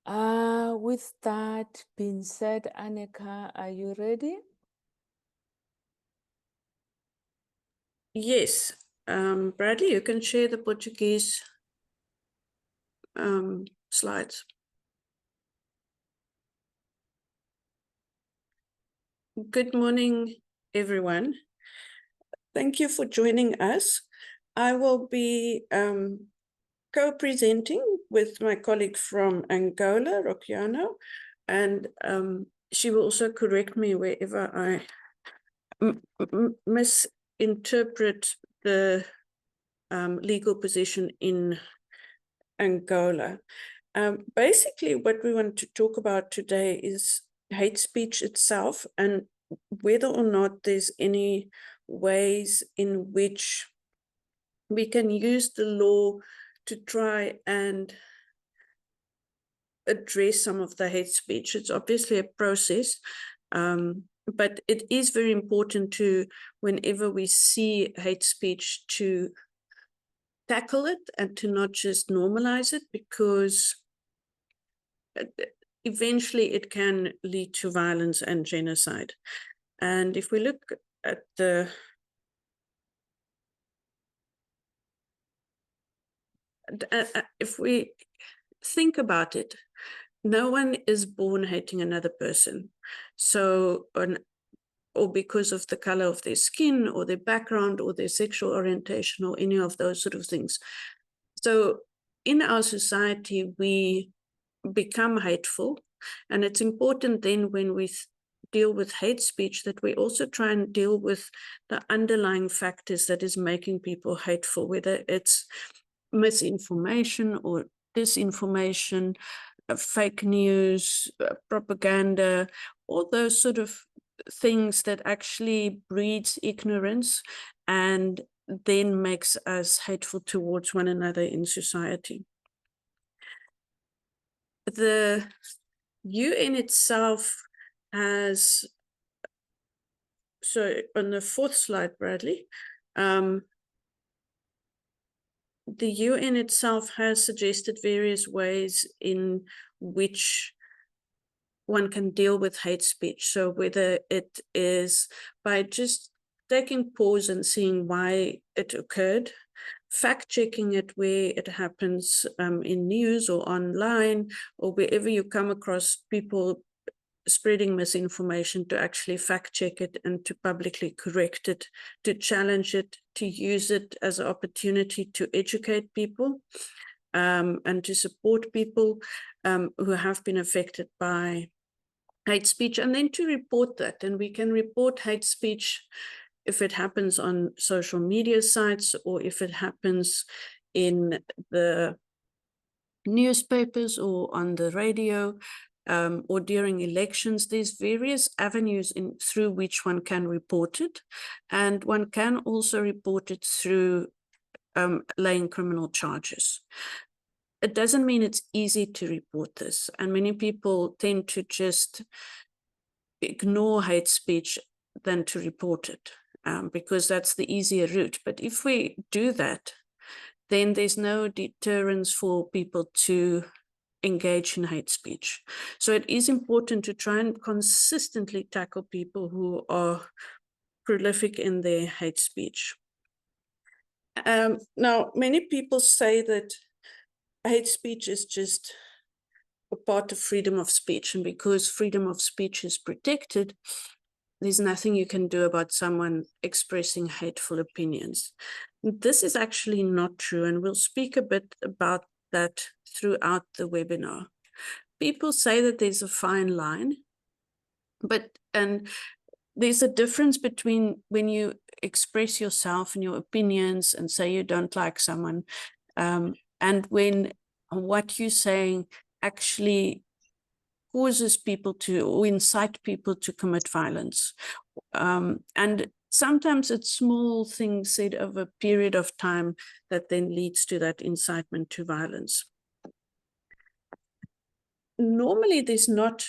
With that being said, Annika, are you ready? Yes, Bradley, you can share the Portuguese slides. Good morning, everyone. Thank you for joining us. I will be co-presenting with my colleague from Angola, Rociano, and she will also correct me wherever I misinterpret the legal position in Angola. Basically, what we want to talk about today is hate speech itself and whether or not there's any ways in which we can use the law to try and address some of the hate speech. It's obviously a process, but it is very important to, whenever we see hate speech, to tackle it and to not just normalize it, because eventually it can lead to violence and genocide. And if we look at if we think about it, no one is born hating another person. So, or because of the color of their skin or their background or their sexual orientation or any of those sort of things. So in our society, we become hateful. And it's important then when we deal with hate speech that we also try and deal with the underlying factors that is making people hateful, whether it's misinformation or disinformation, fake news, propaganda, all those sort of things that actually breeds ignorance and then makes us hateful towards one another in society. The UN itself has, so on the fourth slide, Bradley, the UN itself has suggested various ways in which one can deal with hate speech. So whether it is by just taking pause and seeing why it occurred, fact-checking it where it happens in news or online, or wherever you come across people spreading misinformation, to actually fact-check it and to publicly correct it, to challenge it, to use it as an opportunity to educate people and to support people who have been affected by hate speech, and then to report that. And we can report hate speech if it happens on social media sites or if it happens in the newspapers or on the radio or during elections. There's various avenues through which one can report it. And one can also report it through laying criminal charges. It doesn't mean it's easy to report this. And many people tend to just ignore hate speech than to report it because that's the easier route. But if we do that, then there's no deterrence for people to engage in hate speech. So it is important to try and consistently tackle people who are prolific in their hate speech. Now, many people say that hate speech is just a part of freedom of speech, and because freedom of speech is protected, there's nothing you can do about someone expressing hateful opinions. This is actually not true, and we'll speak a bit about that throughout the webinar. People say that there's a fine line, and there's a difference between when you express yourself and your opinions and say you don't like someone, and when what you're saying actually causes people to, or incite people to commit violence. And sometimes it's small things said over a period of time that then leads to that incitement to violence. Normally, there's not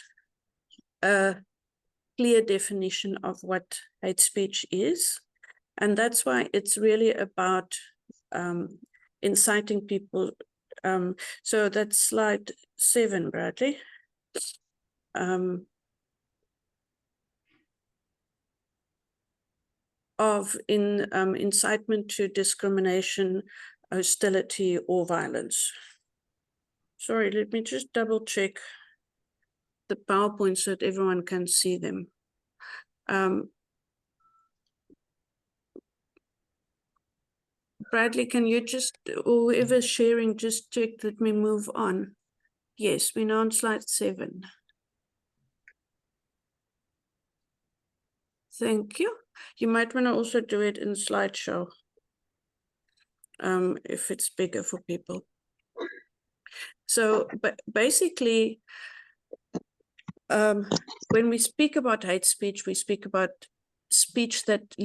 a clear definition of what hate speech is. And that's why it's really about inciting people So that's slide 7, Bradley. Of incitement to discrimination, hostility, or violence. Sorry, let me just double check the PowerPoint so that everyone can see them. Bradley, can you just, or whoever's sharing, just check that we move on? Yes, we're now on slide 7. Thank you. You might want to also do it in slideshow, if it's bigger for people. So, but basically, when we speak about hate speech, we speak about speech that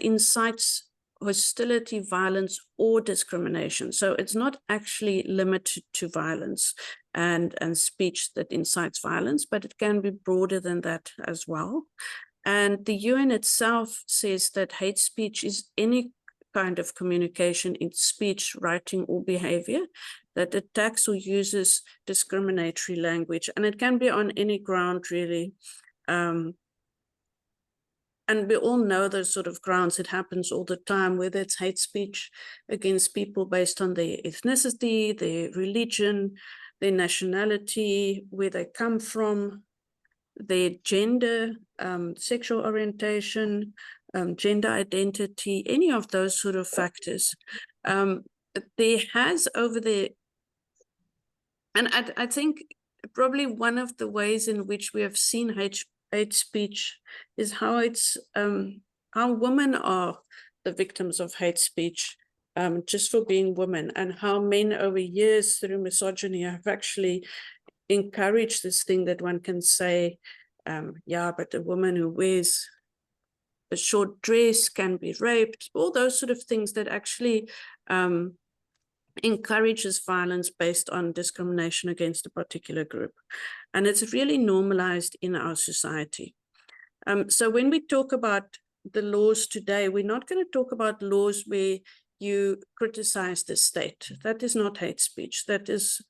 incites hostility, violence, or discrimination. So it's not actually limited to violence and speech that incites violence, but it can be broader than that as well. And the UN itself says that hate speech is any kind of communication in speech, writing, or behavior that attacks or uses discriminatory language. And it can be on any ground, really. And we all know those sort of grounds. It happens all the time, whether it's hate speech against people based on their ethnicity, their religion, their nationality, where they come from, their gender, sexual orientation, gender identity, any of those sort of factors. There has over there, and I think probably one of the ways in which we have seen hate speech is how it's how women are the victims of hate speech, just for being women, and how men over years through misogyny have actually encouraged this thing that one can say, yeah, but a woman who wears a short dress can be raped, all those sort of things that actually encourages violence based on discrimination against a particular group. And it's really normalized in our society. So when we talk about the laws today, we're not going to talk about laws where you criticize the state. That is not hate speech. That is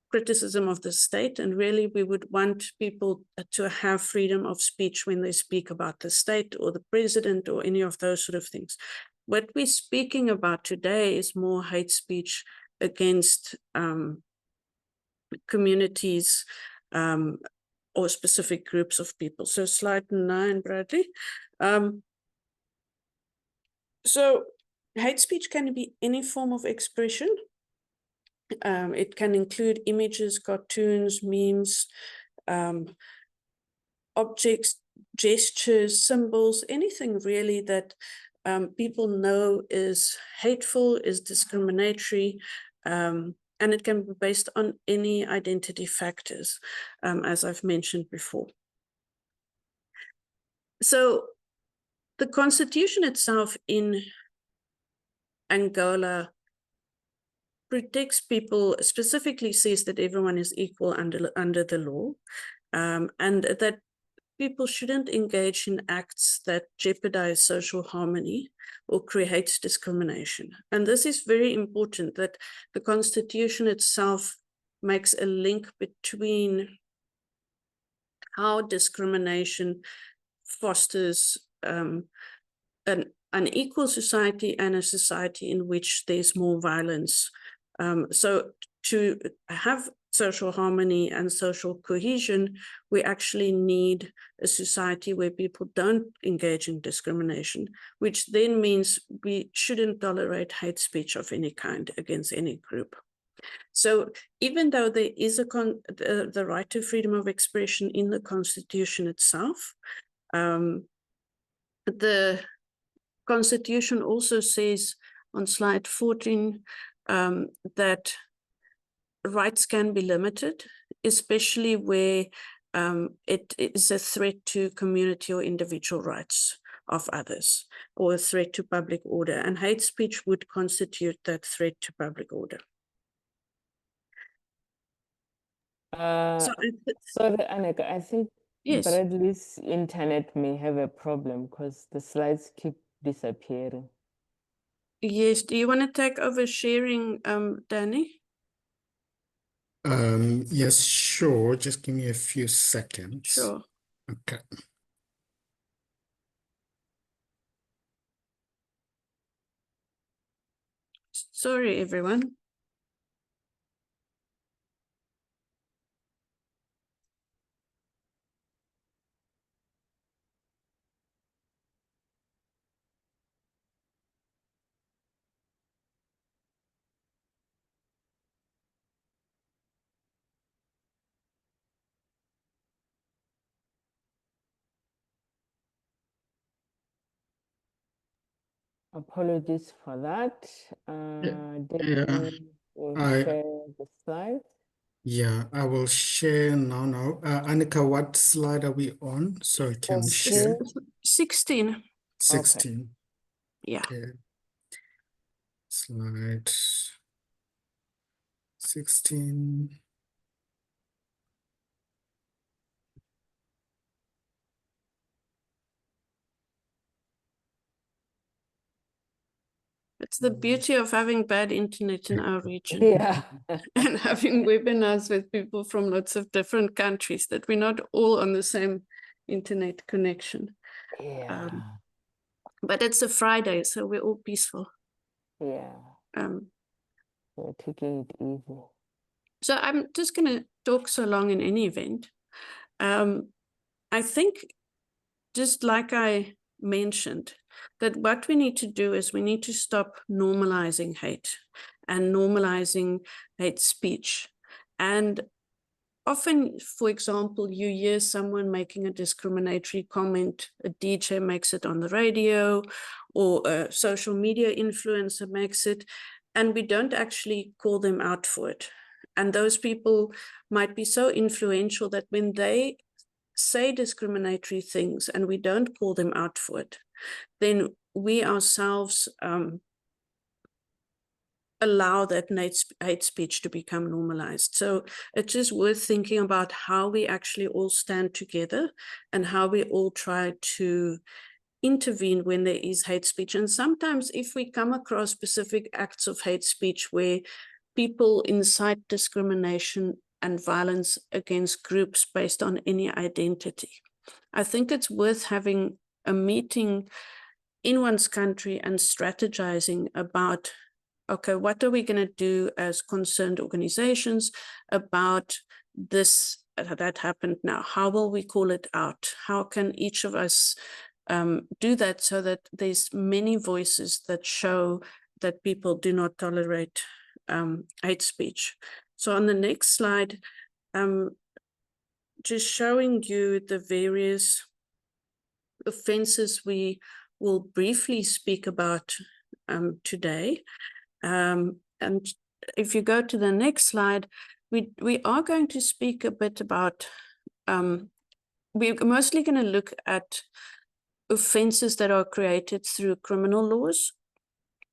criticism of the state. And really, we would want people to have freedom of speech when they speak about the state or the president or any of those sort of things. What we're speaking about today is more hate speech against communities or specific groups of people. So slide 9, Bradley. So hate speech can be any form of expression. It can include images, cartoons, memes, objects, gestures, symbols, anything really that people know is hateful, is discriminatory, and it can be based on any identity factors, as I've mentioned before. So the constitution itself in Angola protects people, specifically says that everyone is equal under the law, and that people shouldn't engage in acts that jeopardize social harmony or create discrimination. And this is very important, that the Constitution itself makes a link between how discrimination fosters an unequal society and a society in which there's more violence. So to have social harmony and social cohesion, we actually need a society where people don't engage in discrimination, which then means we shouldn't tolerate hate speech of any kind against any group. So even though there is the right to freedom of expression in the Constitution itself, the Constitution also says on slide 14 that rights can be limited, especially where it is a threat to community or individual rights of others, or a threat to public order. And hate speech would constitute that threat to public order. Sorry, Annika, I think yes. Bradley's internet may have a problem because the slides keep disappearing. Yes, do you want to take over sharing, Danny? Yes, sure. Just give me a few seconds. Sure. Okay. Sorry, everyone. Apologies for that. Yeah, Debbie will I- share the slides. Yeah, I will share now. Annika, what slide are we on? So I can share 16. 16. Yeah. Okay. Slide 16. It's the beauty of having bad internet in our region Yeah. and having webinars with people from lots of different countries, that we're not all on the same internet connection. Yeah. But it's a Friday, so we're all peaceful. Yeah. Um, We're taking it easy. so I'm just going to talk so long in any event. I think, just like I mentioned, that what we need to do is we need to stop normalizing hate and normalizing hate speech. And often, for example, you hear someone making a discriminatory comment, a DJ makes it on the radio, or a social media influencer makes it, and we don't actually call them out for it. And those people might be so influential that when they say discriminatory things and we don't call them out for it, then we ourselves allow that hate speech to become normalized. So it's just worth thinking about how we actually all stand together and how we all try to intervene when there is hate speech. And sometimes if we come across specific acts of hate speech where people incite discrimination and violence against groups based on any identity, I think it's worth having a meeting in one's country and strategizing about, okay, what are we going to do as concerned organizations about this that happened now? How will we call it out? How can each of us do that so that there's many voices that show that people do not tolerate hate speech? So on the next slide, just showing you the various offenses we will briefly speak about today. And if you go to the next slide, we are going to speak a bit about, we're mostly going to look at offenses that are created through criminal laws.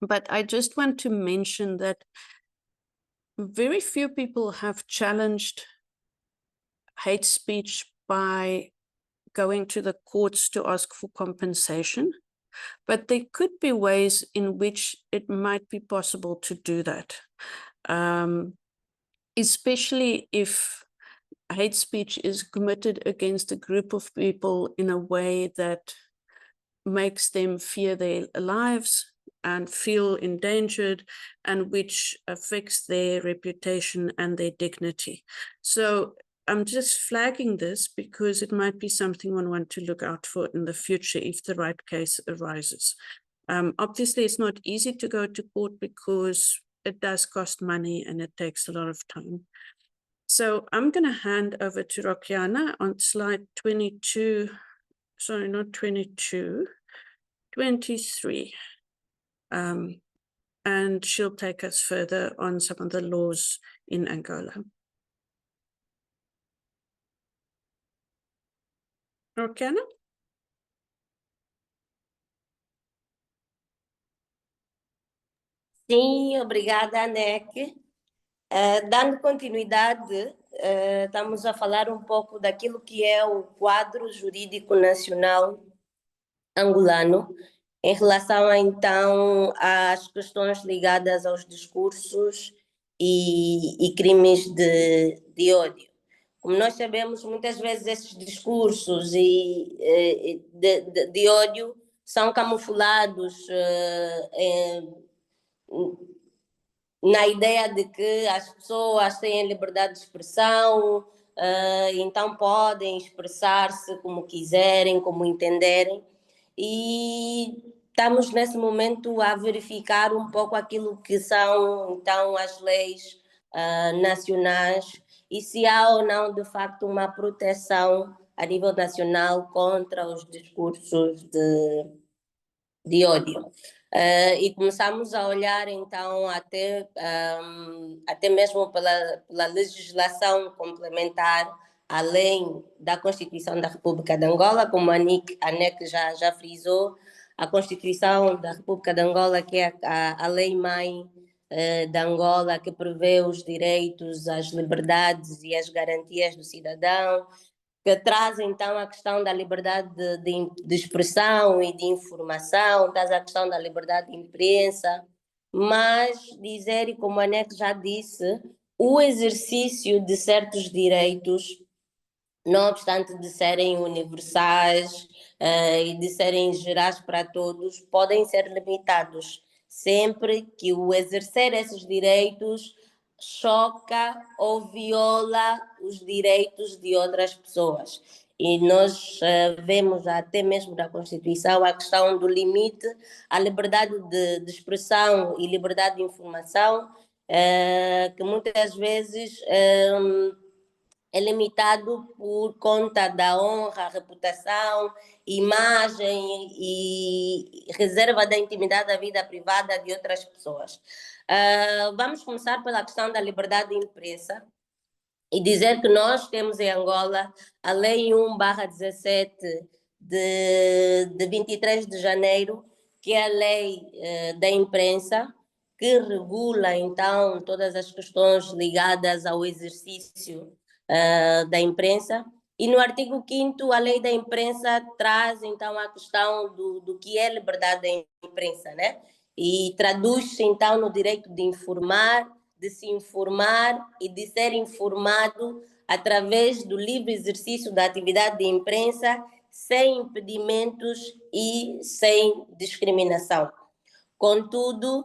But I just want to mention that very few people have challenged hate speech by going to the courts to ask for compensation. But there could be ways in which it might be possible to do that, especially if hate speech is committed against a group of people in a way that makes them fear their lives and feel endangered, and which affects their reputation and their dignity. So I'm just flagging this because it might be something one want to look out for in the future if the right case arises. Obviously, it's not easy to go to court because it does cost money and it takes a lot of time. So I'm going to hand over to Rokiana on slide 22. Sorry, not 22, 23. And she'll take us further on some of the laws in Angola. Rokiana? Sim, obrigada, Anek. Dando continuidade, estamos a falar um pouco daquilo que é o quadro jurídico nacional angolano em relação, então, às questões ligadas aos discursos e crimes de ódio. Como nós sabemos, muitas vezes esses discursos de ódio são camuflados na ideia de que as pessoas têm liberdade de expressão, então podem expressar-se como quiserem, como entenderem, e estamos nesse momento a verificar um pouco aquilo que são então as leis nacionais e se há ou não de facto uma proteção a nível nacional contra os discursos de ódio. E começamos a olhar então até mesmo pela legislação complementar, além da Constituição da República de Angola, como a NEC já frisou, a Constituição da República de Angola, que é a lei-mãe de Angola, que prevê os direitos, as liberdades e as garantias do cidadão, que traz então a questão da liberdade de expressão e de informação, traz a questão da liberdade de imprensa, mas dizer, e como a NEC já disse, o exercício de certos direitos, não obstante de serem universais e de serem gerais para todos, podem ser limitados, sempre que o exercer esses direitos choca ou viola os direitos de outras pessoas. E nós vemos até mesmo na Constituição a questão do limite à liberdade de expressão e liberdade de informação, que muitas vezes é limitado por conta da honra, reputação, imagem e reserva da intimidade da vida privada de outras pessoas. Vamos começar pela questão da liberdade de imprensa e dizer que nós temos em Angola a Lei 1/17 de 23 de janeiro, que é a lei da imprensa, que regula então todas as questões ligadas ao exercício da imprensa, e no artigo 5º a lei da imprensa traz então a questão do que é liberdade da imprensa, né? E traduz-se então no direito de informar, de se informar e de ser informado através do livre exercício da atividade de imprensa, sem impedimentos e sem discriminação. Contudo,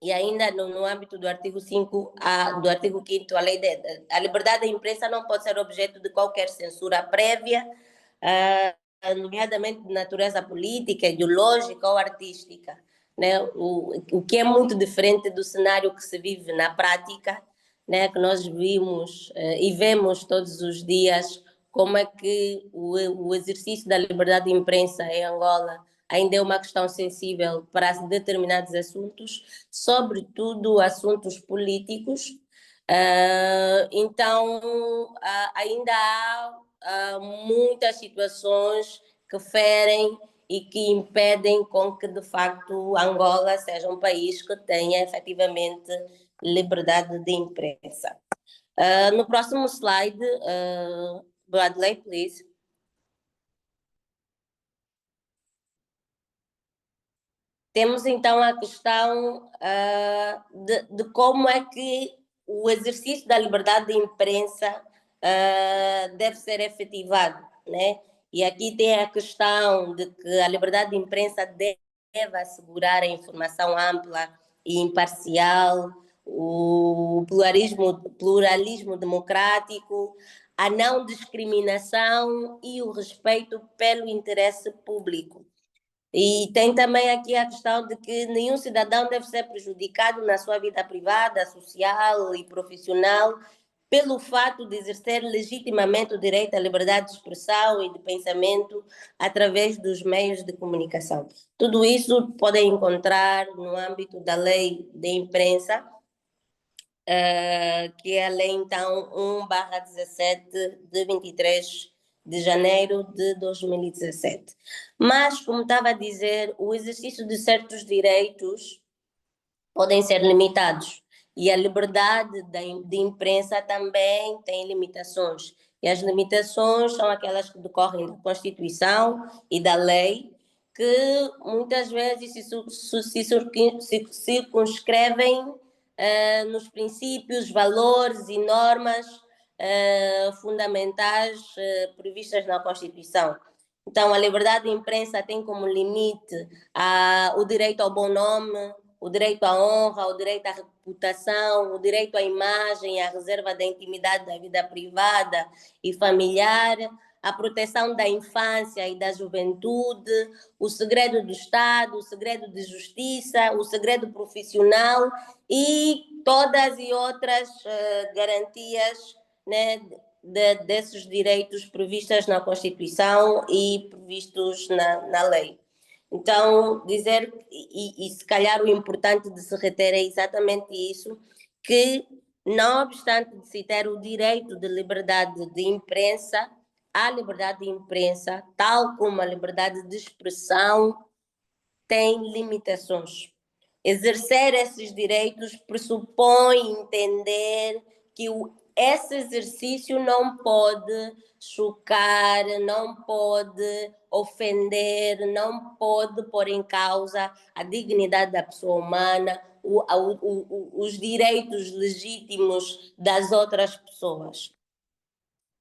e ainda no âmbito do artigo 5, do artigo 5º, a liberdade da imprensa não pode ser objeto de qualquer censura prévia, nomeadamente de natureza política, ideológica ou artística, né? O que é muito diferente do cenário que se vive na prática, né? Que nós vimos e vemos todos os dias como é que o exercício da liberdade de imprensa em Angola ainda é uma questão sensível para determinados assuntos, sobretudo assuntos políticos. Então, ainda há muitas situações que ferem e que impedem com que, de facto, Angola seja um país que tenha efetivamente liberdade de imprensa. No próximo slide, Bradley, please. Temos então a questão de como é que o exercício da liberdade de imprensa deve ser efetivado, né? E aqui tem a questão de que a liberdade de imprensa deve assegurar a informação ampla e imparcial, o pluralismo democrático, a não discriminação e o respeito pelo interesse público. E tem também aqui a questão de que nenhum cidadão deve ser prejudicado na sua vida privada, social e profissional pelo fato de exercer legitimamente o direito à liberdade de expressão e de pensamento através dos meios de comunicação. Tudo isso podem encontrar no âmbito da lei de imprensa, que é a lei então 1/17 de 23 de janeiro de 2017. Mas, como estava a dizer, o exercício de certos direitos podem ser limitados e a liberdade de imprensa também tem limitações. E as limitações são aquelas que decorrem da Constituição e da lei, que muitas vezes se circunscrevem nos princípios, valores e normas fundamentais previstas na Constituição. Então, a liberdade de imprensa tem como limite o direito ao bom nome, o direito à honra, o direito à reputação, o direito à imagem e à reserva da intimidade da vida privada e familiar, a proteção da infância e da juventude, o segredo do Estado, o segredo de justiça, o segredo profissional e todas e outras garantias, né, desses direitos previstos na Constituição e previstos na lei. Então, dizer, e se calhar o importante de se reter é exatamente isso, que não obstante de se ter o direito de liberdade de imprensa, a liberdade de imprensa, tal como a liberdade de expressão, tem limitações. Exercer esses direitos pressupõe entender que esse exercício não pode chocar, não pode ofender, não pode pôr em causa a dignidade da pessoa humana, os direitos legítimos das outras pessoas.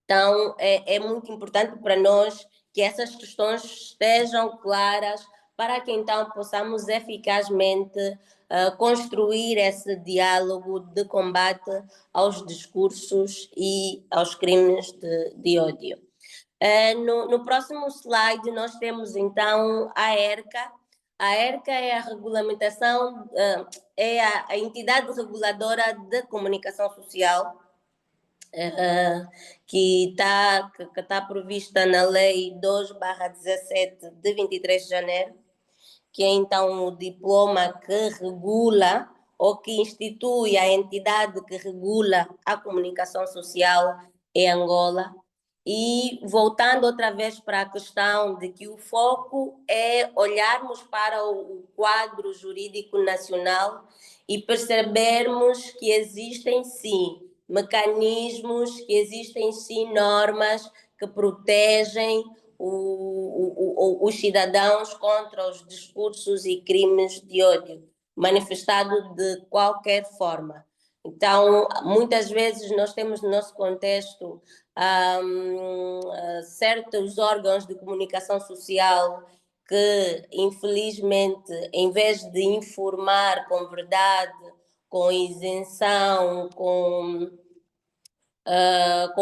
Então, é muito importante para nós que essas questões estejam claras para que então possamos eficazmente construir esse diálogo de combate aos discursos e aos crimes de ódio. No próximo slide nós temos então a ERCA. A ERCA é a regulamentação, é a entidade reguladora de comunicação social, que está prevista na Lei 2/17 de 23 de janeiro, que é então o diploma que regula ou que institui a entidade que regula a comunicação social em Angola. E voltando outra vez para a questão de que o foco é olharmos para o quadro jurídico nacional e percebermos que existem sim mecanismos, que existem sim normas que protegem os cidadãos contra os discursos e crimes de ódio, manifestado de qualquer forma. Então, muitas vezes nós temos no nosso contexto certos órgãos de comunicação social que, infelizmente, em vez de informar com verdade, com isenção, com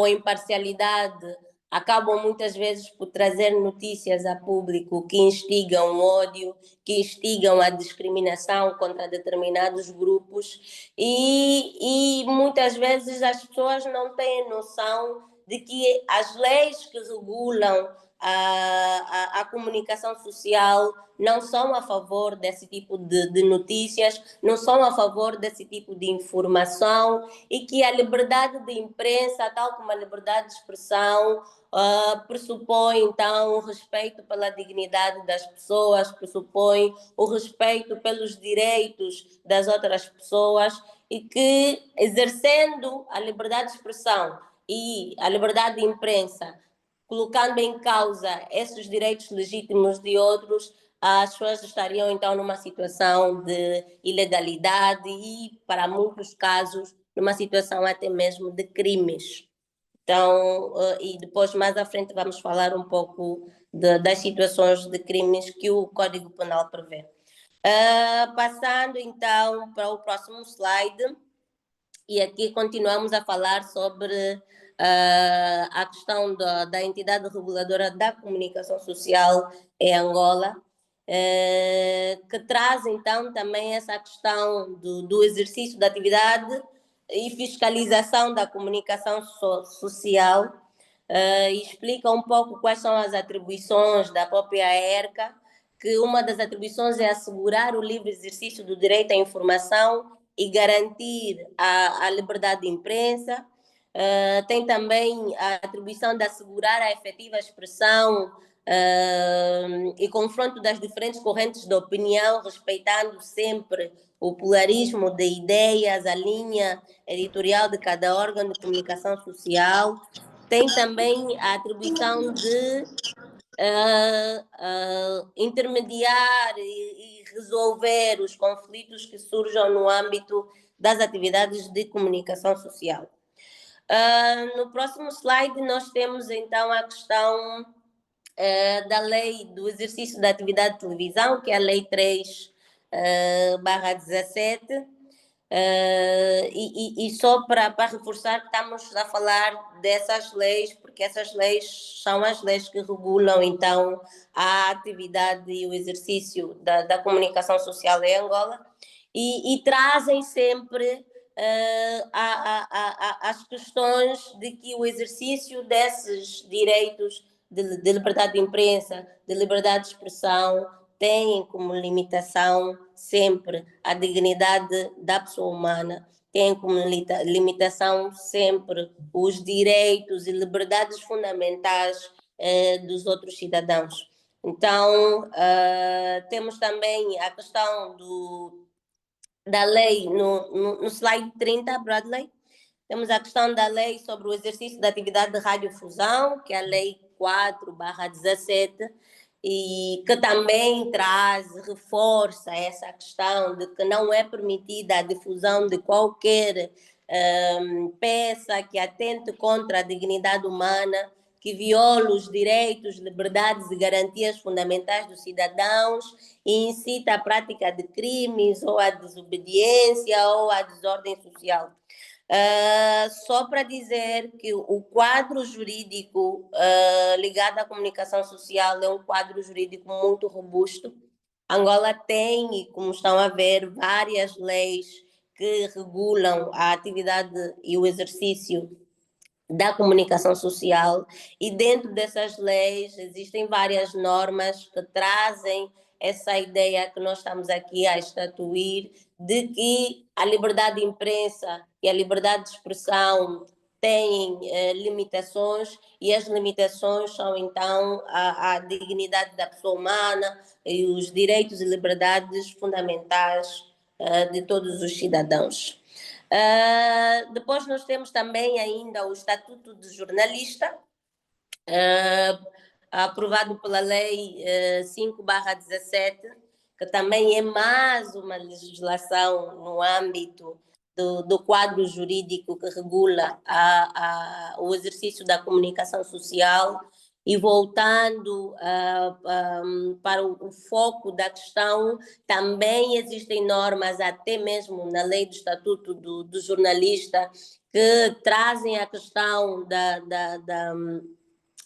imparcialidade, acabam muitas vezes por trazer notícias a público que instigam o ódio, que instigam a discriminação contra determinados grupos e muitas vezes as pessoas não têm noção de que as leis que regulam a comunicação social não são a favor desse tipo de notícias, não são a favor desse tipo de informação e que a liberdade de imprensa, tal como a liberdade de expressão, pressupõe então o respeito pela dignidade das pessoas, pressupõe o respeito pelos direitos das outras pessoas e que exercendo a liberdade de expressão e a liberdade de imprensa, colocando em causa esses direitos legítimos de outros, as pessoas estariam então numa situação de ilegalidade e, para muitos casos, numa situação até mesmo de crimes. Então, e depois mais à frente vamos falar um pouco das situações de crimes que o Código Penal prevê. Passando então para o próximo slide, e aqui continuamos a falar sobre a questão da entidade reguladora da comunicação social em Angola, que traz então também essa questão do exercício da atividade e fiscalização da comunicação social, e explica um pouco quais são as atribuições da própria ERCA, que uma das atribuições é assegurar o livre exercício do direito à informação e garantir a liberdade de imprensa. Tem também a atribuição de assegurar a efetiva expressão e confronto das diferentes correntes de opinião, respeitando sempre o pluralismo de ideias, a linha editorial de cada órgão de comunicação social. Tem também a atribuição de intermediar e resolver os conflitos que surjam no âmbito das atividades de comunicação social. No próximo slide, nós temos então a questão da lei do exercício da atividade de televisão, que é a Lei 3/17. E só para reforçar que estamos a falar dessas leis, porque essas leis são as leis que regulam então a atividade e o exercício da comunicação social em Angola e trazem sempre as questões de que o exercício desses direitos de liberdade de imprensa, de liberdade de expressão, têm como limitação sempre a dignidade da pessoa humana, têm como limitação sempre os direitos e liberdades fundamentais dos outros cidadãos. Então, temos também a questão da lei, no slide 30, Bradley, temos a questão da lei sobre o exercício da atividade de radiodifusão, que é a Lei 4/17, e que também reforça essa questão de que não é permitida a difusão de qualquer peça que atente contra a dignidade humana, que viola os direitos, liberdades e garantias fundamentais dos cidadãos e incita a prática de crimes ou a desobediência ou a desordem social. Só para dizer que o quadro jurídico ligado à comunicação social é um quadro jurídico muito robusto. Angola tem, como estão a ver, várias leis que regulam a atividade e o exercício da comunicação social, e dentro dessas leis existem várias normas que trazem essa ideia que nós estamos aqui a estatuir de que a liberdade de imprensa e a liberdade de expressão têm limitações, e as limitações são então a dignidade da pessoa humana e os direitos e liberdades fundamentais de todos os cidadãos. Depois nós temos também ainda o Estatuto de Jornalista, aprovado pela Lei 5/17, que também é mais uma legislação no âmbito do quadro jurídico que regula o exercício da comunicação social. E voltando para o foco da questão, também existem normas, até mesmo na lei do Estatuto do Jornalista, que trazem a questão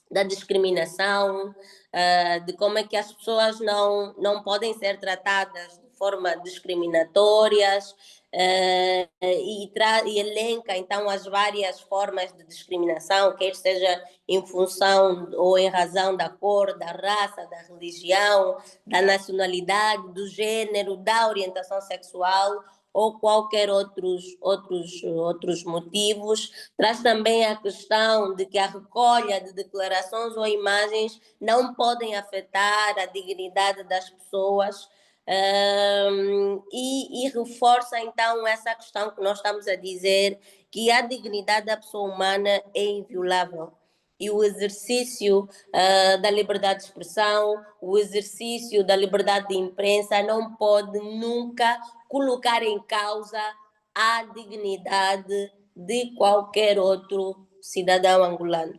da discriminação, de como é que as pessoas não podem ser tratadas de forma discriminatórias, e elenca então as várias formas de discriminação, quer seja em função ou em razão da cor, da raça, da religião, da nacionalidade, do gênero, da orientação sexual ou qualquer outros motivos. Traz também a questão de que a recolha de declarações ou imagens não podem afetar a dignidade das pessoas, e reforça então essa questão que nós estamos a dizer, que a dignidade da pessoa humana é inviolável. E o exercício da liberdade de expressão, o exercício da liberdade de imprensa não pode nunca colocar em causa a dignidade de qualquer outro cidadão angolano.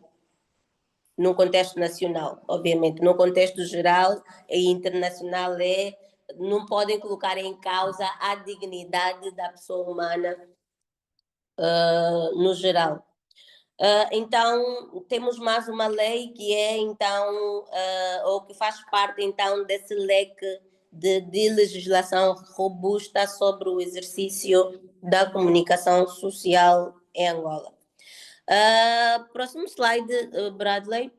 No contexto nacional, obviamente. No contexto geral e internacional, não podem colocar em causa a dignidade da pessoa humana no geral. Então, temos mais uma lei que é, então, ou que faz parte, então, desse leque de legislação robusta sobre o exercício da comunicação social em Angola. Próximo slide, Bradley.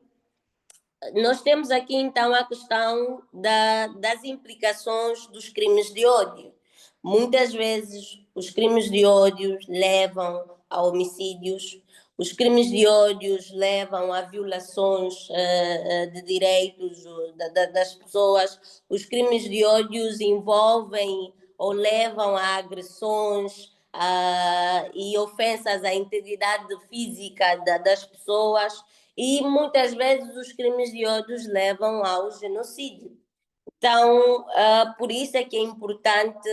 Nós temos aqui, então, a questão das implicações dos crimes de ódio. Muitas vezes, os crimes de ódio levam a homicídios, os crimes de ódio levam a violações de direitos das pessoas, os crimes de ódio envolvem ou levam a agressões e ofensas à integridade física das pessoas, e muitas vezes os crimes de ódio levam ao genocídio. Então, por isso é que é importante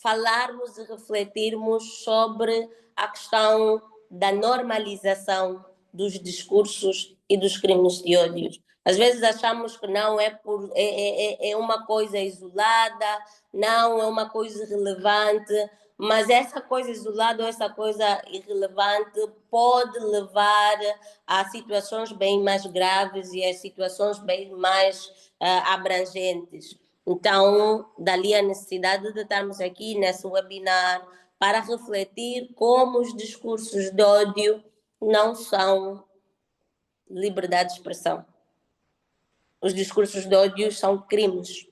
falarmos e refletirmos sobre a questão da normalização dos discursos e dos crimes de ódio. Às vezes achamos que não é uma coisa isolada, não é uma coisa irrelevante, mas essa coisa isolada ou essa coisa irrelevante pode levar a situações bem mais graves e a situações bem mais abrangentes. Então, dali a necessidade de estarmos aqui nesse webinar para refletir como os discursos de ódio não são liberdade de expressão. Os discursos de ódio são crimes.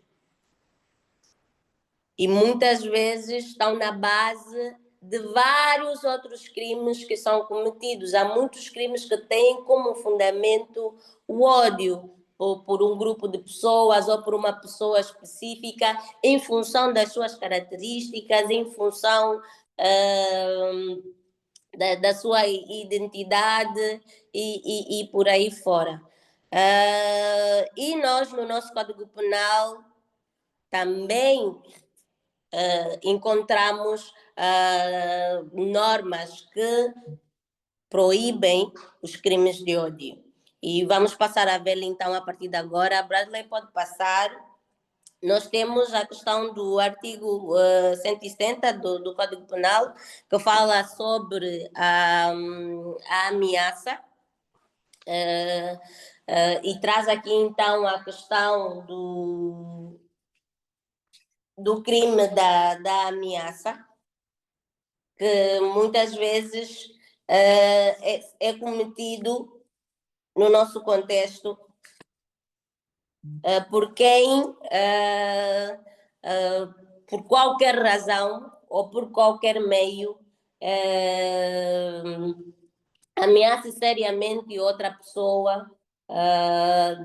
E muitas vezes estão na base de vários outros crimes que são cometidos. Há muitos crimes que têm como fundamento o ódio por um grupo de pessoas ou por uma pessoa específica, em função das suas características, em função da sua identidade e por aí fora. E nós, no nosso Código Penal, também encontramos normas que proíbem os crimes de ódio. E vamos passar a ver então a partir de agora. A Bradley pode passar. Nós temos a questão do artigo 170 do Código Penal, que fala sobre a ameaça, e traz aqui então a questão do crime da ameaça, que muitas vezes é cometido no nosso contexto por quem, por qualquer razão ou por qualquer meio, ameace seriamente outra pessoa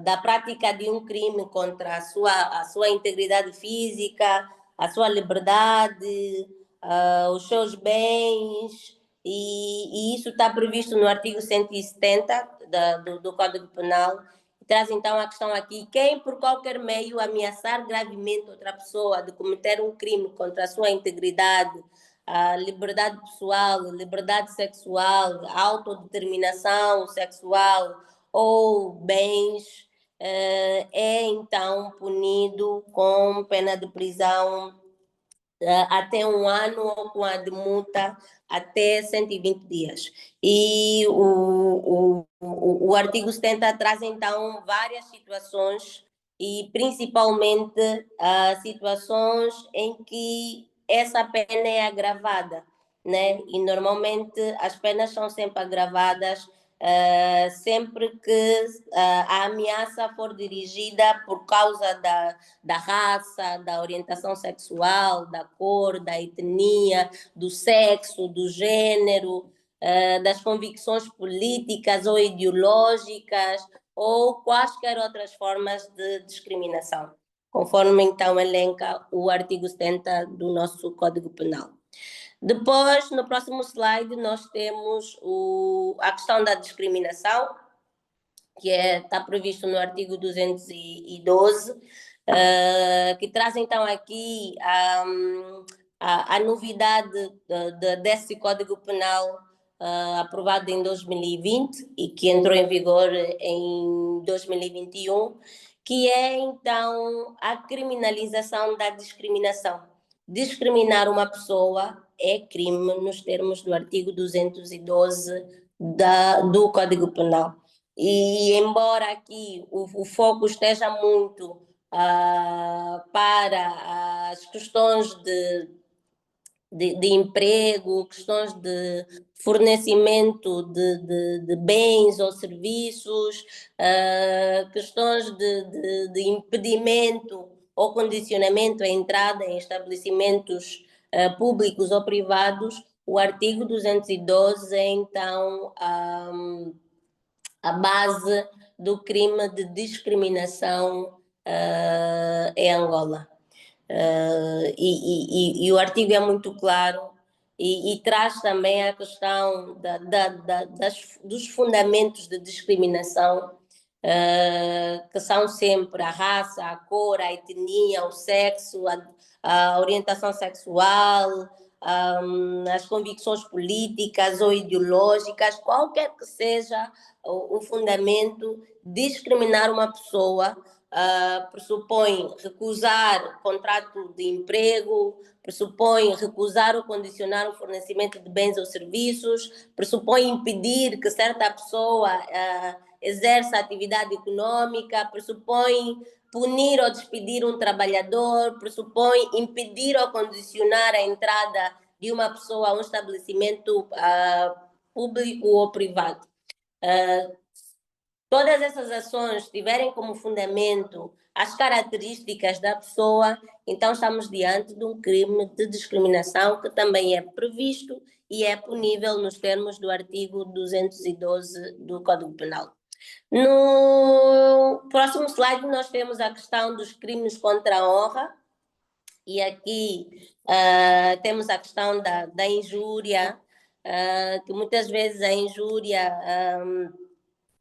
da prática de um crime contra a sua integridade física, a sua liberdade, os seus bens, e isso está previsto no artigo 170 do Código Penal. Traz então a questão aqui: quem por qualquer meio ameaçar gravemente outra pessoa de cometer um crime contra a sua integridade, a liberdade pessoal, liberdade sexual, autodeterminação sexual ou bens, é então punido com pena de prisão até 1 ano ou com a de multa até 120 dias. E o artigo 70 traz então várias situações e principalmente situações em que essa pena é agravada, né? E normalmente as penas são sempre agravadas sempre que a ameaça for dirigida por causa da raça, da orientação sexual, da cor, da etnia, do sexo, do gênero, das convicções políticas ou ideológicas ou quaisquer outras formas de discriminação, conforme então elenca o artigo 70 do nosso Código Penal. Depois, no próximo slide, nós temos a questão da discriminação, que está previsto no artigo 212, que traz então aqui a novidade desse Código Penal aprovado em 2020 e que entrou em vigor em 2021, que é então a criminalização da discriminação. Discriminar uma pessoa é crime nos termos do artigo 212 do Código Penal. E embora aqui o foco esteja muito para as questões de emprego, questões de fornecimento de bens ou serviços, questões de impedimento ou condicionamento à entrada em estabelecimentos públicos ou privados, o artigo 212 é então a base do crime de discriminação em Angola. E o artigo é muito claro e traz também a questão dos fundamentos de discriminação que são sempre a raça, a cor, a etnia, o sexo, a orientação sexual, as convicções políticas ou ideológicas, qualquer que seja o fundamento, discriminar uma pessoa pressupõe recusar contrato de emprego, pressupõe recusar ou condicionar o fornecimento de bens ou serviços, pressupõe impedir que certa pessoa exerça atividade econômica, pressupõe punir ou despedir um trabalhador, pressupõe impedir ou condicionar a entrada de uma pessoa a um estabelecimento público ou privado. Todas essas ações tiverem como fundamento as características da pessoa, então estamos diante de um crime de discriminação que também é previsto e é punível nos termos do artigo 212 do Código Penal. No próximo slide nós temos a questão dos crimes contra a honra, e aqui temos a questão da injúria, que muitas vezes a injúria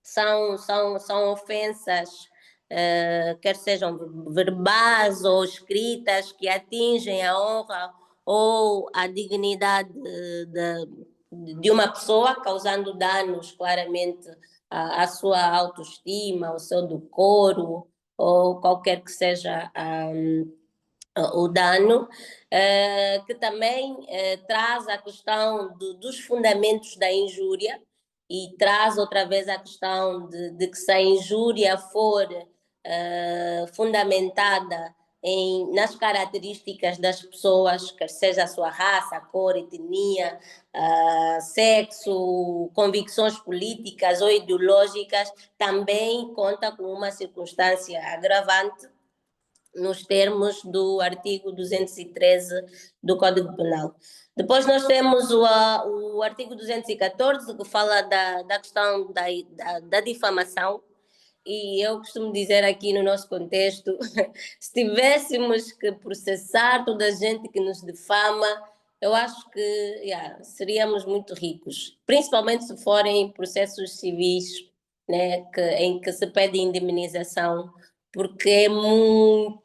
são ofensas, quer sejam verbais ou escritas, que atingem a honra ou a dignidade de uma pessoa, causando danos claramente à sua autoestima, ao seu decoro, ou qualquer que seja o dano, que também traz a questão dos fundamentos da injúria, e traz outra vez a questão de que se a injúria for fundamentada nas características das pessoas, quer seja a sua raça, cor, etnia, sexo, convicções políticas ou ideológicas, também conta com uma circunstância agravante nos termos do artigo 213 do Código Penal. Depois nós temos o artigo 214, que fala da questão da difamação, e eu costumo dizer aqui no nosso contexto, se tivéssemos que processar toda a gente que nos difama, eu acho que seríamos muito ricos, principalmente se forem processos civis, né, em que se pede indemnização, porque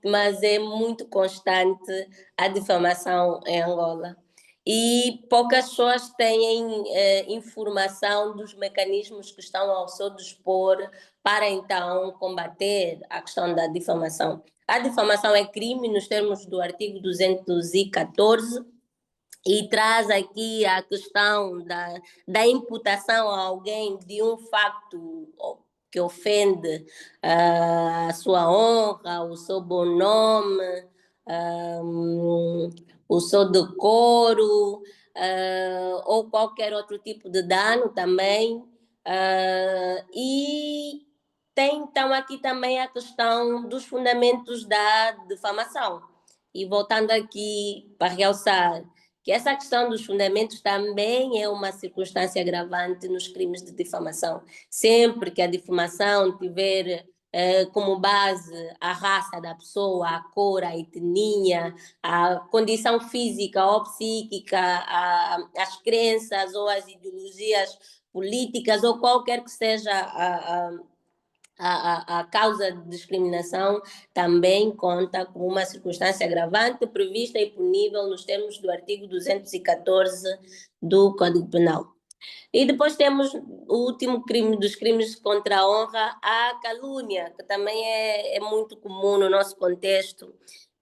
mas é muito constante a difamação em Angola. E poucas pessoas têm informação dos mecanismos que estão ao seu dispor para então combater a questão da difamação. A difamação é crime nos termos do artigo 214 e traz aqui a questão da imputação a alguém de um facto que ofende a sua honra, o seu bom nome, o seu decoro, ou qualquer outro tipo de dano também. E tem então aqui também a questão dos fundamentos da difamação. E voltando aqui para realçar que essa questão dos fundamentos também é uma circunstância agravante nos crimes de difamação. Sempre que a difamação tiver como base a raça da pessoa, a cor, a etnia, a condição física ou psíquica, as crenças ou as ideologias políticas ou qualquer que seja a causa de discriminação, também conta com uma circunstância agravante prevista e punível nos termos do artigo 214 do Código Penal. E depois temos o último crime dos crimes contra a honra, a calúnia, que também é muito comum no nosso contexto,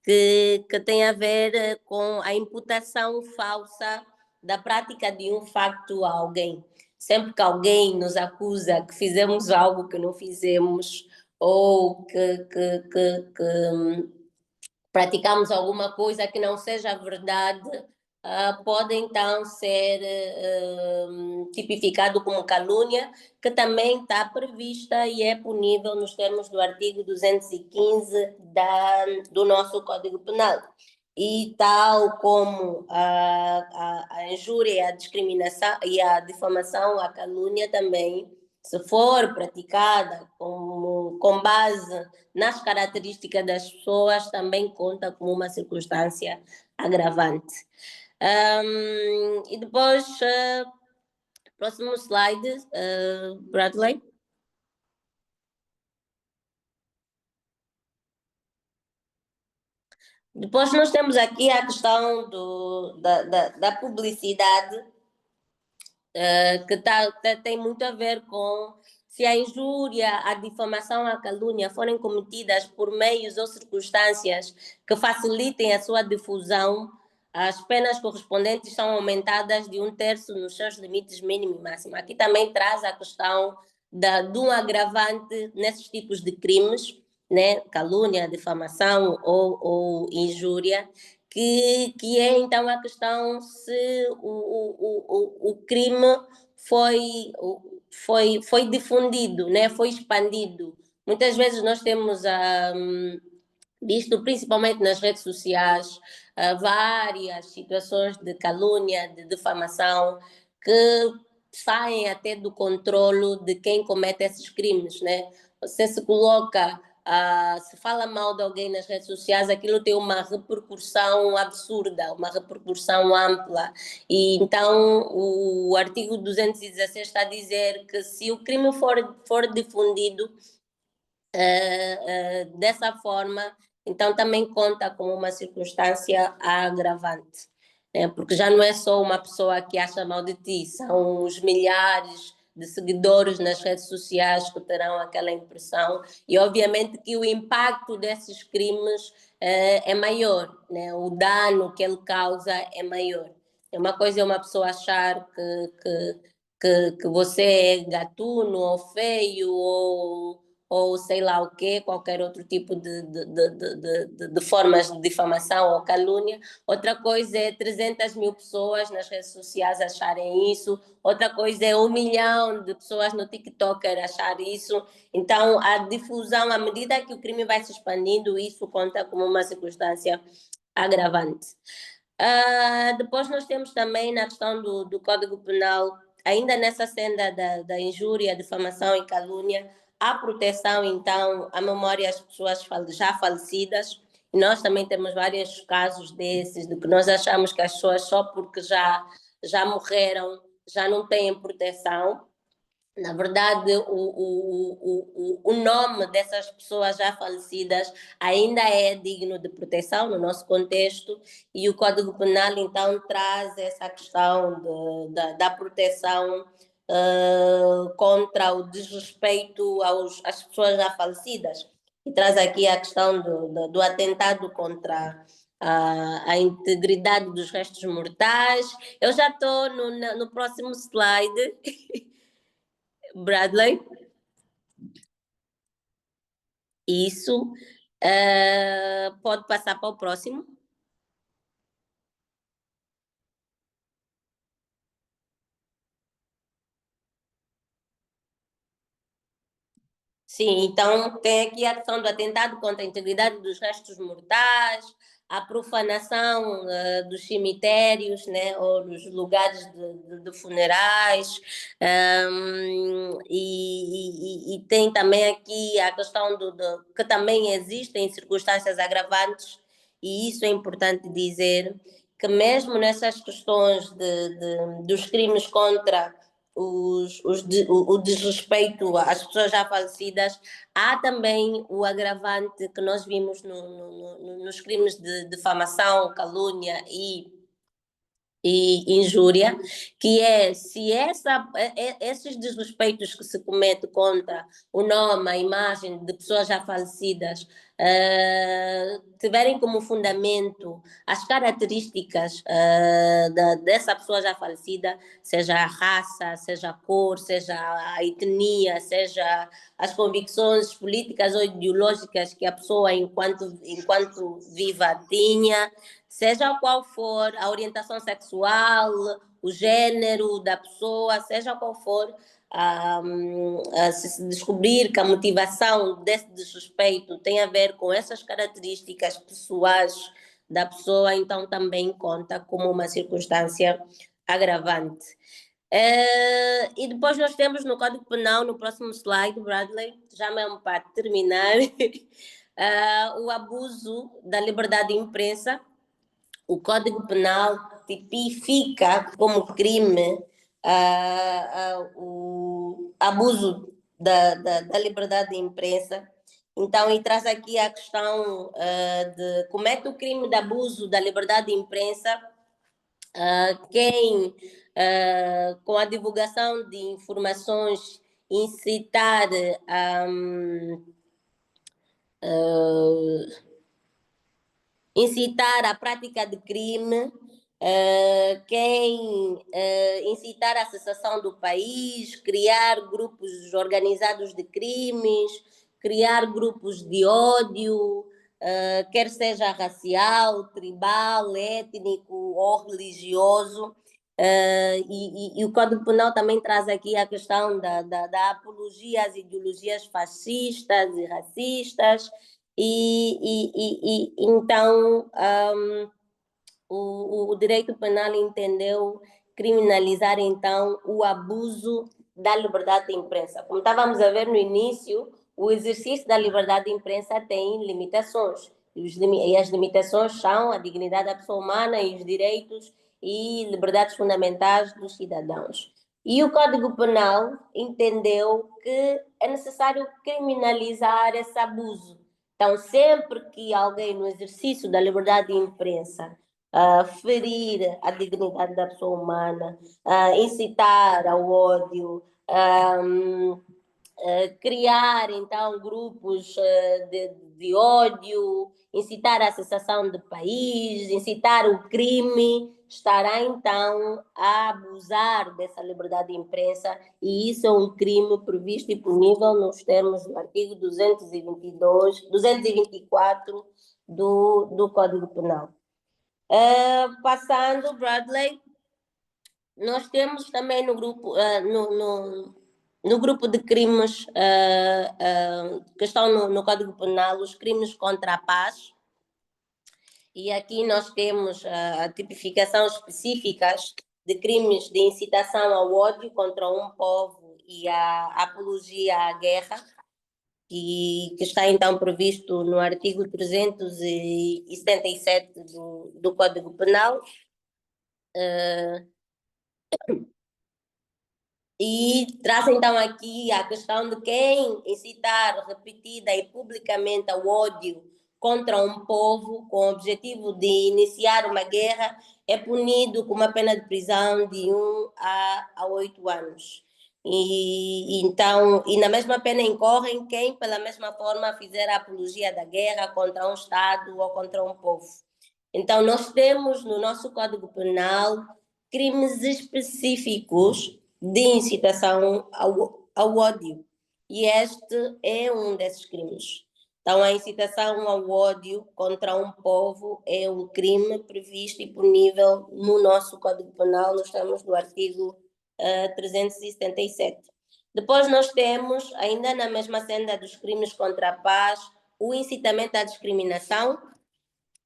que tem a ver com a imputação falsa da prática de um facto a alguém. Sempre que alguém nos acusa que fizemos algo que não fizemos ou que praticamos alguma coisa que não seja verdade, pode então ser tipificado como calúnia, que também está prevista e é punível nos termos do artigo 215 do nosso Código Penal. E tal como a injúria, a discriminação e a difamação, a calúnia também, se for praticada com base nas características das pessoas, também conta como uma circunstância agravante. E depois, próximo slide, Bradley. Depois nós temos aqui a questão da publicidade, que tem muito a ver com se a injúria, a difamação, a calúnia forem cometidas por meios ou circunstâncias que facilitem a sua difusão, as penas correspondentes são aumentadas de 1/3 nos seus limites mínimo e máximo. Aqui também traz a questão de um agravante nesses tipos de crimes, né? Calúnia, difamação ou injúria, que é então a questão se o crime foi difundido, né? Foi expandido. Muitas vezes nós temos visto, principalmente nas redes sociais, várias situações de calúnia, de difamação, que saem até do controlo de quem comete esses crimes, né? Você se coloca, se fala mal de alguém nas redes sociais, aquilo tem uma repercussão absurda, uma repercussão ampla. E então o artigo 216 está a dizer que se o crime for difundido dessa forma, então também conta como uma circunstância agravante, né? Porque já não é só uma pessoa que acha mal de ti, são os milhares de seguidores nas redes sociais que terão aquela impressão, e obviamente que o impacto desses crimes é maior, né? O dano que ele causa é maior. É uma coisa é uma pessoa achar que você é gatuno ou feio ou sei lá o quê, qualquer outro tipo de formas de difamação ou calúnia. Outra coisa é 300 mil pessoas nas redes sociais acharem isso, outra coisa é 1 milhão de pessoas no TikTok achar isso. Então, a difusão, à medida que o crime vai se expandindo, isso conta como uma circunstância agravante. Depois nós temos também na questão do Código Penal, ainda nessa senda da injúria, difamação e calúnia, a proteção, então, à memória das pessoas já falecidas. E nós também temos vários casos desses, de que nós achamos que as pessoas, só porque já morreram, já não têm proteção. Na verdade, o nome dessas pessoas já falecidas ainda é digno de proteção no nosso contexto, e o Código Penal, então, traz essa questão da proteção contra o desrespeito às pessoas já falecidas. E traz aqui a questão do atentado contra a integridade dos restos mortais. Eu já estou no próximo slide. Bradley. Isso. Pode passar para o próximo. Sim, então tem aqui a questão do atentado contra a integridade dos restos mortais, a profanação dos cemitérios, né, ou dos lugares de funerais, e tem também aqui a questão que também existem circunstâncias agravantes, e isso é importante dizer, que mesmo nessas questões dos crimes contra o desrespeito às pessoas já falecidas, há também o agravante que nós vimos nos crimes de difamação, calúnia e injúria, que é se esses desrespeitos que se cometem contra o nome, a imagem de pessoas já falecidas tiverem como fundamento as características dessa pessoa já falecida, seja a raça, seja a cor, seja a etnia, seja as convicções políticas ou ideológicas que a pessoa enquanto viva tinha, seja qual for a orientação sexual, o gênero da pessoa, seja qual for, se descobrir que a motivação desse desrespeito tem a ver com essas características pessoais da pessoa, então também conta como uma circunstância agravante. E depois nós temos no Código Penal, no próximo slide, Bradley, já mesmo para terminar, o abuso da liberdade de imprensa. O Código Penal tipifica como crime o abuso da liberdade de imprensa, Então, e traz aqui a questão de comete o crime de abuso da liberdade de imprensa quem, com a divulgação de informações, incitar incitar a prática de crime, quem incitar a secessão do país, criar grupos organizados de crimes, criar grupos de ódio, quer seja racial, tribal, étnico ou religioso. E o Código Penal também traz aqui a questão da apologia às ideologias fascistas e racistas, então o direito penal entendeu criminalizar então o abuso da liberdade de imprensa. Como estávamos a ver no início, o exercício da liberdade de imprensa tem limitações, e as limitações são a dignidade da pessoa humana e os direitos e liberdades fundamentais dos cidadãos. E o Código Penal entendeu que é necessário criminalizar esse abuso. Então, sempre que alguém no exercício da liberdade de imprensa ferir a dignidade da pessoa humana, incitar ao ódio, criar então grupos de ódio, incitar a secessão do país, incitar o crime, estará então a abusar dessa liberdade de imprensa, e isso é um crime previsto e punível nos termos do artigo 224 do Código Penal. Passando, Bradley, nós temos também no grupo, no grupo de crimes que estão no Código Penal, os crimes contra a paz. E aqui nós temos a tipificação específicas de crimes de incitação ao ódio contra um povo e a apologia à guerra, que está então previsto no artigo 377 do Código Penal. E traz então aqui a questão de quem incitar repetida e publicamente ao ódio contra um povo com o objetivo de iniciar uma guerra é punido com uma pena de prisão de 1 a 8 anos. Então, na mesma pena incorrem quem, pela mesma forma, fizer a apologia da guerra contra um Estado ou contra um povo. Então, nós temos no nosso Código Penal crimes específicos de incitação ao ódio. E este é um desses crimes. Então, a incitação ao ódio contra um povo é um crime previsto e punível no nosso Código Penal, nós estamos no artigo 377. Depois nós temos, ainda na mesma senda dos crimes contra a paz, o incitamento à discriminação,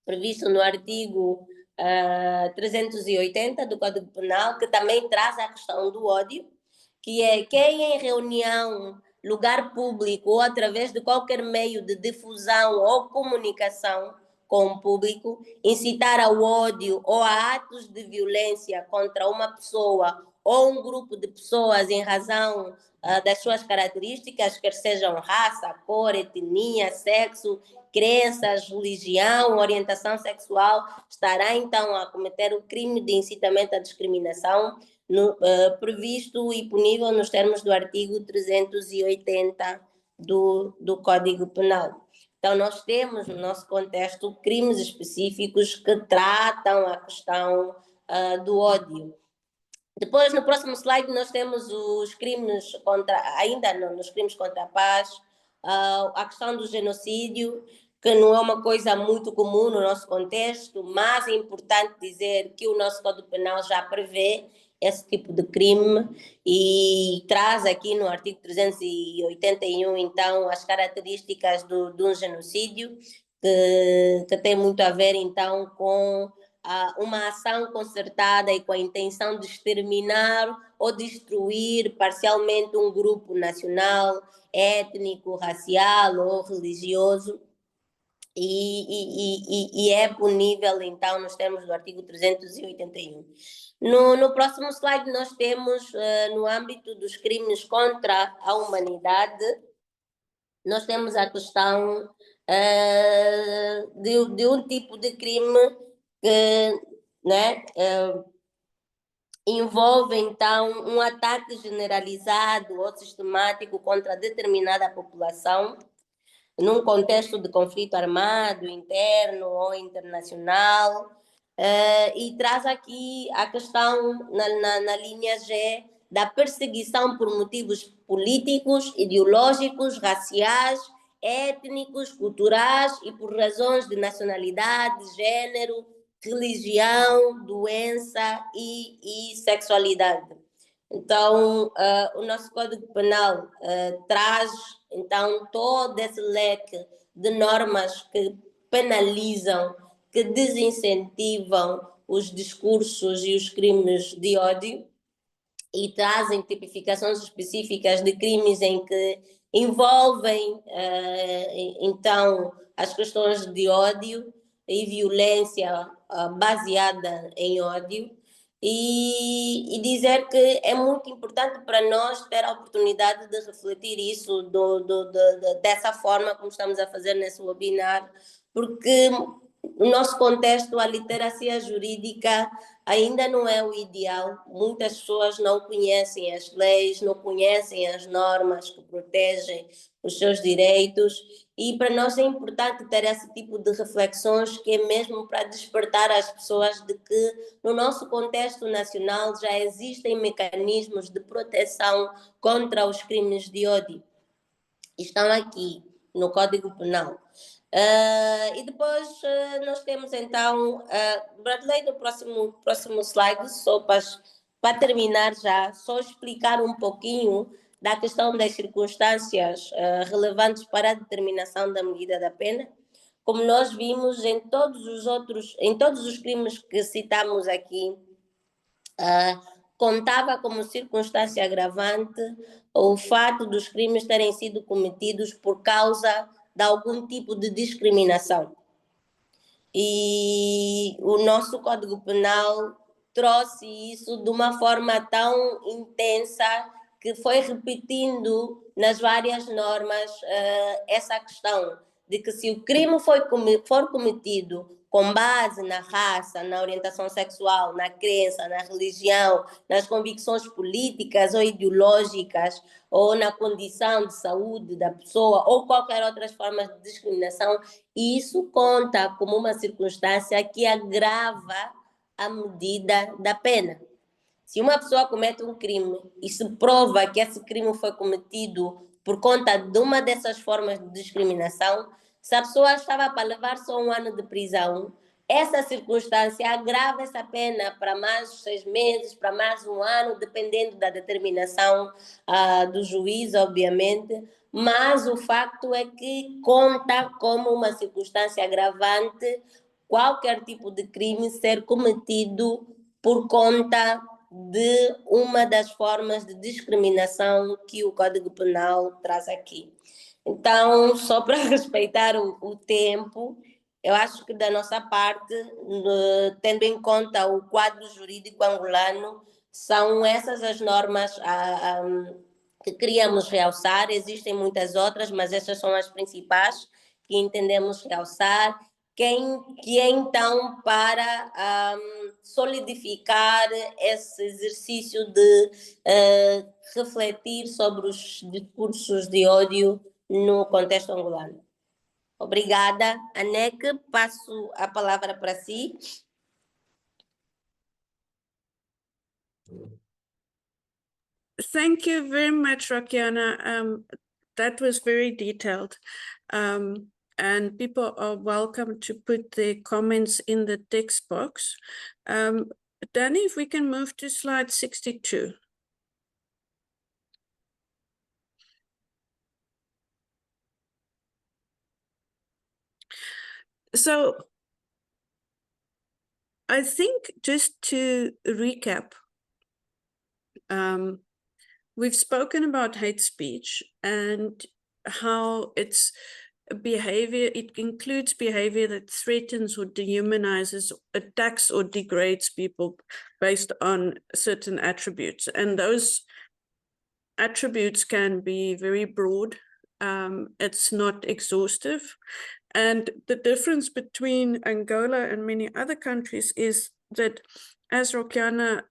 previsto no artigo 380 do Código Penal, que também traz a questão do ódio, que é quem em reunião, lugar público ou através de qualquer meio de difusão ou comunicação com o público, incitar ao ódio ou a atos de violência contra uma pessoa ou um grupo de pessoas em razão das suas características, quer sejam raça, cor, etnia, sexo, crenças, religião, orientação sexual, estará então a cometer o crime de incitamento à discriminação previsto e punível nos termos do artigo 380 do Código Penal. Então, nós temos no nosso contexto crimes específicos que tratam a questão do ódio. Depois, no próximo slide, nós temos os crimes nos crimes contra a paz, a questão do genocídio, que não é uma coisa muito comum no nosso contexto, mas é importante dizer que o nosso Código Penal já prevê esse tipo de crime e traz aqui no artigo 381, então, as características de um genocídio, que tem muito a ver, então, com uma ação concertada e com a intenção de exterminar ou destruir parcialmente um grupo nacional, étnico, racial ou religioso, e é punível, então, nos termos do artigo 381. No próximo slide, nós temos, no âmbito dos crimes contra a humanidade, nós temos a questão de um tipo de crime que, né, envolve, então, um ataque generalizado ou sistemático contra determinada população, num contexto de conflito armado, interno ou internacional, e traz aqui a questão na linha G da perseguição por motivos políticos, ideológicos, raciais, étnicos, culturais e por razões de nacionalidade, gênero, religião, doença e sexualidade. Então, o nosso Código Penal traz, então, todo esse leque de normas que penalizam, que desincentivam os discursos e os crimes de ódio e trazem tipificações específicas de crimes em que envolvem, então, as questões de ódio e violência baseada em ódio. E dizer que é muito importante para nós ter a oportunidade de refletir isso dessa forma como estamos a fazer nesse webinar, porque no nosso contexto a literacia jurídica ainda não é o ideal. Muitas pessoas não conhecem as leis, não conhecem as normas que protegem os seus direitos, e para nós é importante ter esse tipo de reflexões, que é mesmo para despertar as pessoas de que no nosso contexto nacional já existem mecanismos de proteção contra os crimes de ódio. Estão aqui no Código Penal. E depois nós temos então, Bradley, no próximo slide, só para terminar já, só explicar um pouquinho da questão das circunstâncias relevantes para a determinação da medida da pena. Como nós vimos em todos os crimes que citamos aqui, contava como circunstância agravante o fato dos crimes terem sido cometidos por causa de algum tipo de discriminação. E o nosso Código Penal trouxe isso de uma forma tão intensa que foi repetindo nas várias normas essa questão de que se o crime for cometido com base na raça, na orientação sexual, na crença, na religião, nas convicções políticas ou ideológicas, ou na condição de saúde da pessoa, ou qualquer outra forma de discriminação, isso conta como uma circunstância que agrava a medida da pena. Se uma pessoa comete um crime e se prova que esse crime foi cometido por conta de uma dessas formas de discriminação, se a pessoa estava para levar só 1 ano de prisão, essa circunstância agrava essa pena para mais 6 meses, para mais 1 ano, dependendo da determinação do juiz, obviamente. Mas o facto é que conta como uma circunstância agravante qualquer tipo de crime ser cometido por conta de uma das formas de discriminação que o Código Penal traz aqui. Então, só para respeitar o tempo, eu acho que da nossa parte, tendo em conta o quadro jurídico angolano, são essas as normas que queríamos realçar. Existem muitas outras, mas essas são as principais que entendemos realçar, que é então para solidificar esse exercício de refletir sobre os discursos de ódio no contexto angolano. Obrigada, Anek, passo a palavra para si. Thank you very much, Rakiana. That was very detailed. And people are welcome to put their comments in the text box. Danny, if we can move to slide 62. So I think just to recap, we've spoken about hate speech and how it's behavior, it includes behavior that threatens or dehumanizes, attacks or degrades people based on certain attributes. And those attributes can be very broad. It's not exhaustive. And the difference between Angola and many other countries is that, as Rokiana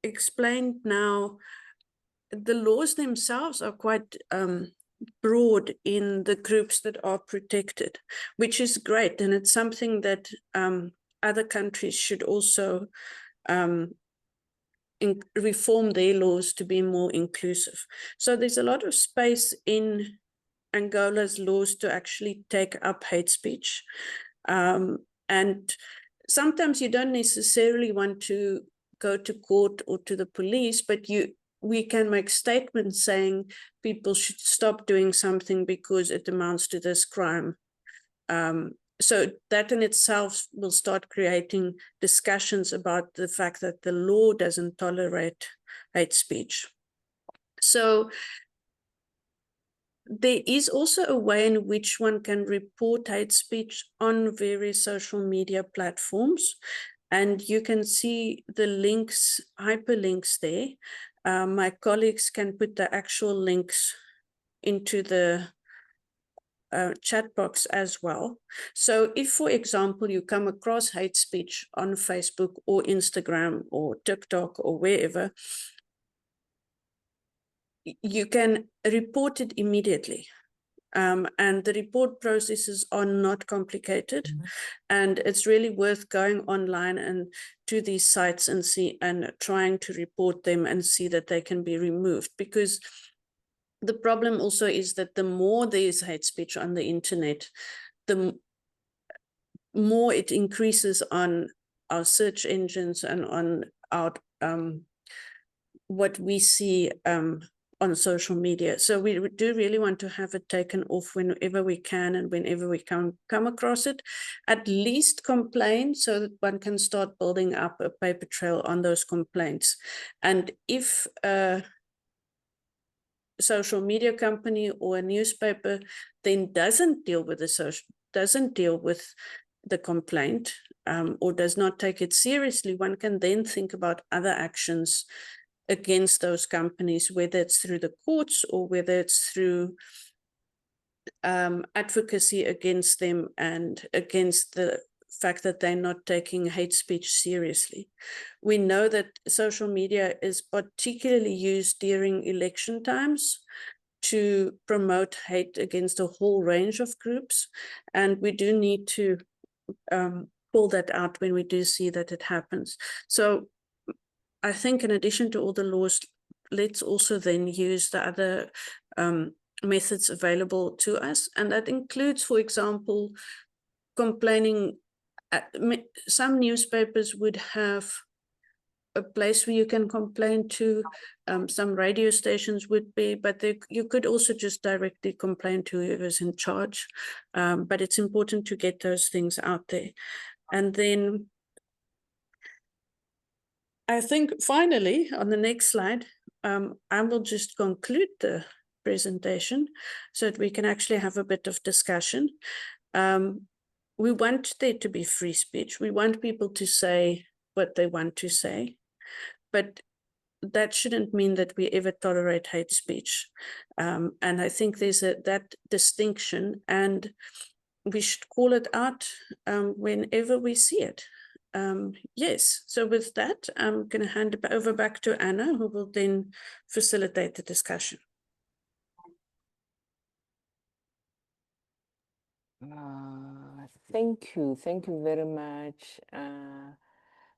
explained now, the laws themselves are quite broad in the groups that are protected, which is great. And it's something that other countries should also reform their laws to be more inclusive. So there's a lot of space in Angola's laws to actually take up hate speech. And sometimes you don't necessarily want to go to court or to the police, but we can make statements saying people should stop doing something because it amounts to this crime. So that in itself will start creating discussions about the fact that the law doesn't tolerate hate speech. So there is also a way in which one can report hate speech on various social media platforms. And you can see the links, hyperlinks there. My colleagues can put the actual links into the chat box as well. So if, for example, you come across hate speech on Facebook or Instagram or TikTok or wherever, you can report it immediately. And the report processes are not complicated. And it's really worth going online and to these sites and trying to report them and see that they can be removed, because the problem also is that the more there is hate speech on the internet, the more it increases on our search engines and on our what we see on social media. So we do really want to have it taken off whenever we can and whenever we come across it. At least complain so that one can start building up a paper trail on those complaints. And if social media company or a newspaper then doesn't deal with the complaint or does not take it seriously, one can then think about other actions against those companies, whether it's through the courts or whether it's through advocacy against them and against the fact that they're not taking hate speech seriously. We know that social media is particularly used during election times to promote hate against a whole range of groups. And we do need to pull that out when we do see that it happens. So I think in addition to all the laws, let's also then use the other methods available to us. And that includes, for example, complaining. Some newspapers would have a place where you can complain to, some radio stations would be, but you could also just directly complain to whoever's in charge. But it's important to get those things out there. And then I think finally, on the next slide, I will just conclude the presentation so that we can actually have a bit of discussion. We want there to be free speech. We want people to say what they want to say, but that shouldn't mean that we ever tolerate hate speech. And I think there's that distinction, and we should call it out whenever we see it. Yes, so with that, I'm going to hand it over back to Anna, who will then facilitate the discussion. Thank you very much,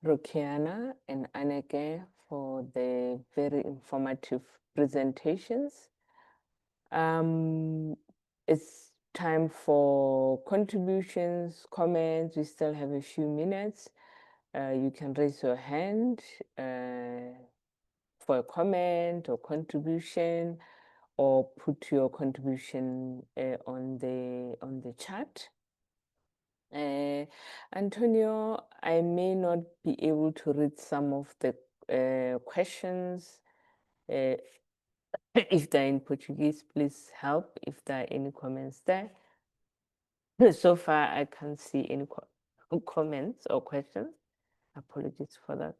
Rokiana and Anneke, for the very informative presentations. It's time for contributions, comments. We still have a few minutes. You can raise your hand for a comment or contribution, or put your contribution on the chat. Antonio, I may not be able to read some of the questions. If they're in Portuguese, please help if there are any comments there. So far, I can't see any comments or questions. Apologies for that.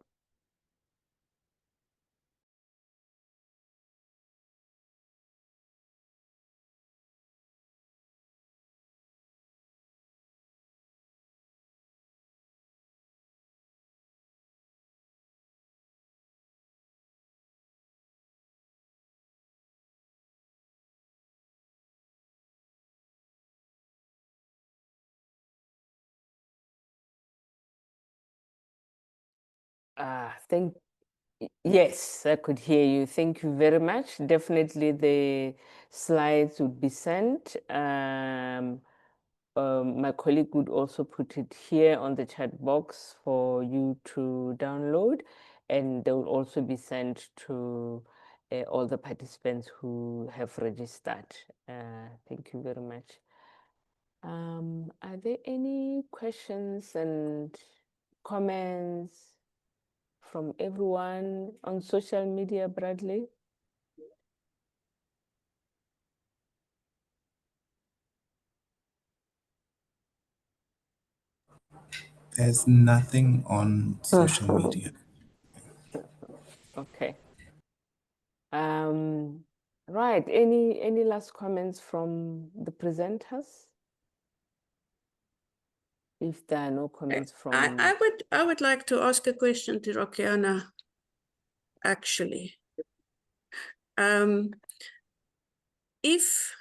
Yes, I could hear you. Thank you very much. Definitely the slides would be sent. My colleague would also put it here on the chat box for you to download, and they will also be sent to all the participants who have registered. Thank you very much. Are there any questions and comments from everyone on social media, Bradley? There's nothing on social media. Okay. Right. Any last comments from the presenters? If there are no comments from I would like to ask a question to Rokiana, actually. If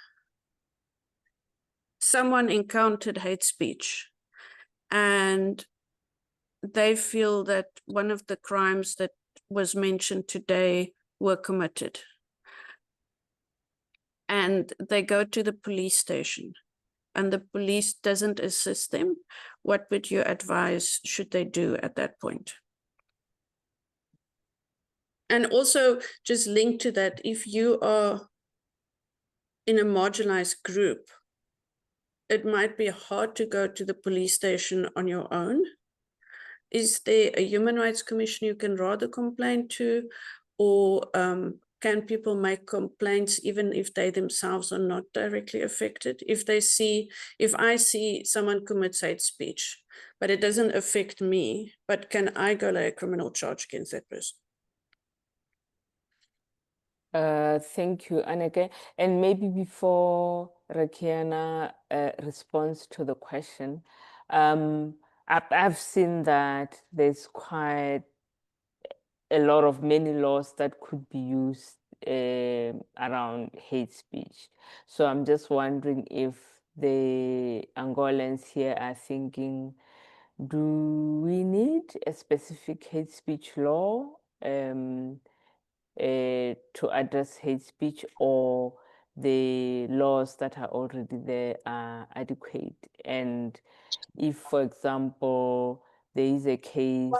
someone encountered hate speech and they feel that one of the crimes that was mentioned today were committed, and they go to the police station and the police doesn't assist them, what would you advise should they do at that point? And also just linked to that, if you are in a marginalized group, it might be hard to go to the police station on your own. Is there a human rights commission you can rather complain to, or can people make complaints even if they themselves are not directly affected? If I see someone commits hate speech, but it doesn't affect me, but can I go lay a criminal charge against that person? Thank you, Anneke. And maybe before Rakiana responds to the question, I've seen that there's quite a lot of many laws that could be used around hate speech. So I'm just wondering if the Angolans here are thinking, do we need a specific hate speech law to address hate speech, or the laws that are already there are adequate? And if, for example, there is a case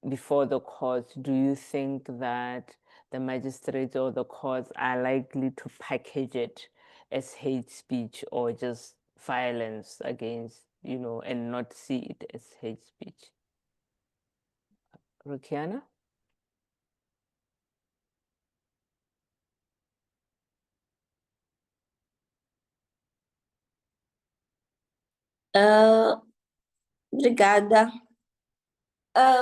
before the courts, do you think that the magistrates or the courts are likely to package it as hate speech or just violence against, and not see it as hate speech? Rukiana? Obrigada.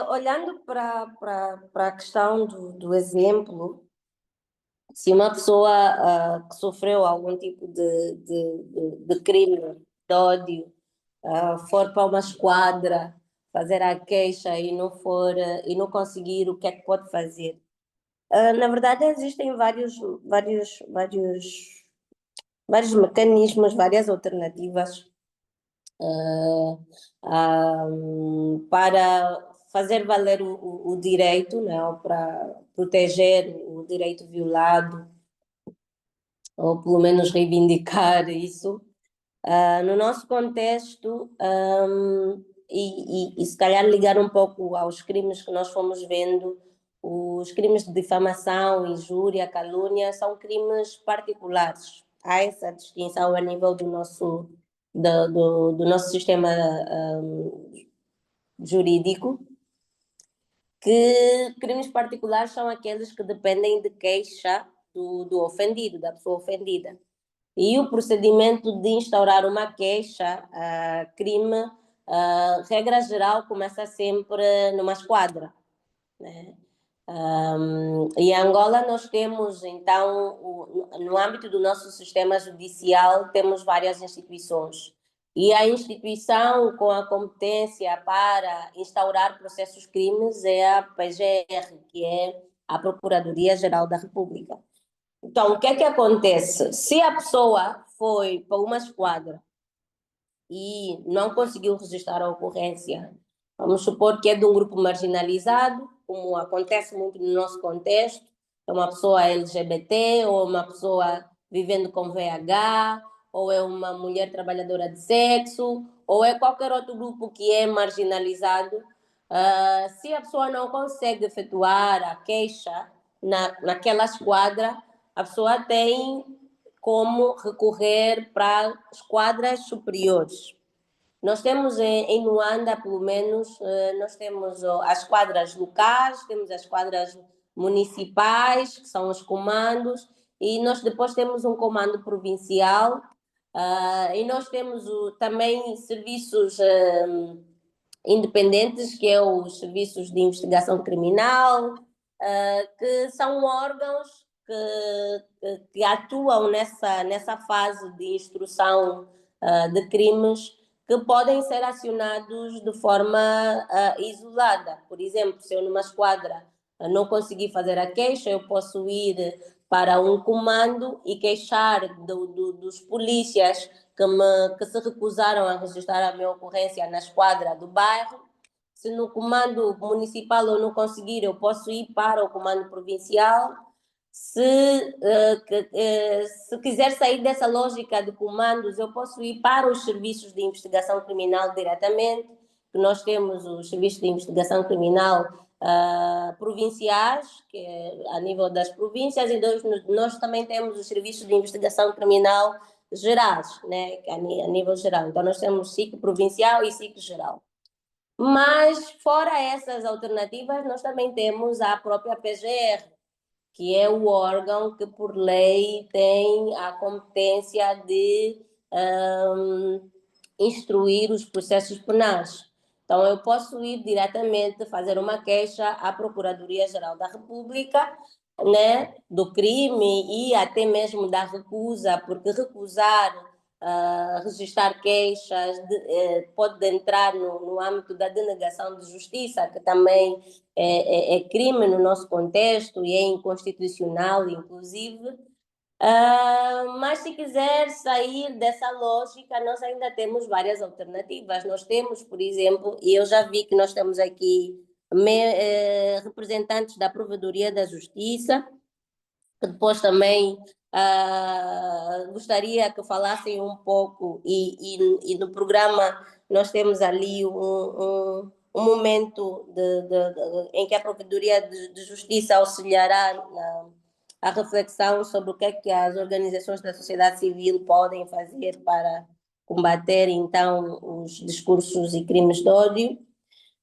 Olhando para a questão do exemplo, se uma pessoa que sofreu algum tipo de crime, de ódio, for para uma esquadra fazer a queixa e não conseguir, o que é que pode fazer? Na verdade, existem vários mecanismos, várias alternativas para fazer valer o direito, né, ou para proteger o direito violado, ou pelo menos reivindicar isso. No nosso contexto, e se calhar ligar um pouco aos crimes que nós fomos vendo, os crimes de difamação, injúria, calúnia, são crimes particulares. Há essa distinção a nível do nosso sistema jurídico, que crimes particulares são aqueles que dependem de queixa do ofendido, da pessoa ofendida. E o procedimento de instaurar uma queixa, crime, regra geral, começa sempre numa esquadra, né? E em Angola nós temos, então, no âmbito do nosso sistema judicial, temos várias instituições. E a instituição com a competência para instaurar processos crimes é a PGR, que é a Procuradoria-Geral da República. Então, o que é que acontece? Se a pessoa foi para uma esquadra e não conseguiu registrar a ocorrência, vamos supor que é de um grupo marginalizado, como acontece muito no nosso contexto, é uma pessoa LGBT, ou uma pessoa vivendo com VIH, ou é uma mulher trabalhadora de sexo, ou é qualquer outro grupo que é marginalizado. Se a pessoa não consegue efetuar a queixa naquela esquadra, a pessoa tem como recorrer para esquadras superiores. Nós temos em Luanda, pelo menos, nós temos as esquadras locais, temos as esquadras municipais, que são os comandos, e nós depois temos um comando provincial, e nós temos também serviços independentes, que é os serviços de investigação criminal, que são órgãos que atuam nessa fase de instrução de crimes, que podem ser acionados de forma isolada. Por exemplo, se eu numa esquadra não conseguir fazer a queixa, eu posso ir para um comando e queixar dos polícias que se recusaram a registrar a minha ocorrência na esquadra do bairro. Se no comando municipal eu não conseguir, eu posso ir para o comando provincial. Se quiser sair dessa lógica de comandos, eu posso ir para os serviços de investigação criminal diretamente, que nós temos os serviços de investigação criminal provinciais, que é a nível das províncias, e nós também temos os serviços de investigação criminal gerais, né, a nível geral. Então, nós temos SIC provincial e SIC geral. Mas, fora essas alternativas, nós também temos a própria PGR, que é o órgão que, por lei, tem a competência de instruir os processos penais. Então, eu posso ir diretamente fazer uma queixa à Procuradoria-Geral da República, né, do crime e até mesmo da recusa, porque recusar registrar queixas pode entrar no âmbito da denegação de justiça, que também é crime no nosso contexto e é inconstitucional, inclusive. Mas se quiser sair dessa lógica, nós ainda temos várias alternativas. Nós temos, por exemplo, e eu já vi que nós temos aqui representantes da Provedoria da Justiça, que depois também gostaria que falassem um pouco, e no programa nós temos ali um momento em que a Provedoria de Justiça auxiliará a reflexão sobre o que é que as organizações da sociedade civil podem fazer para combater, então, os discursos e crimes de ódio.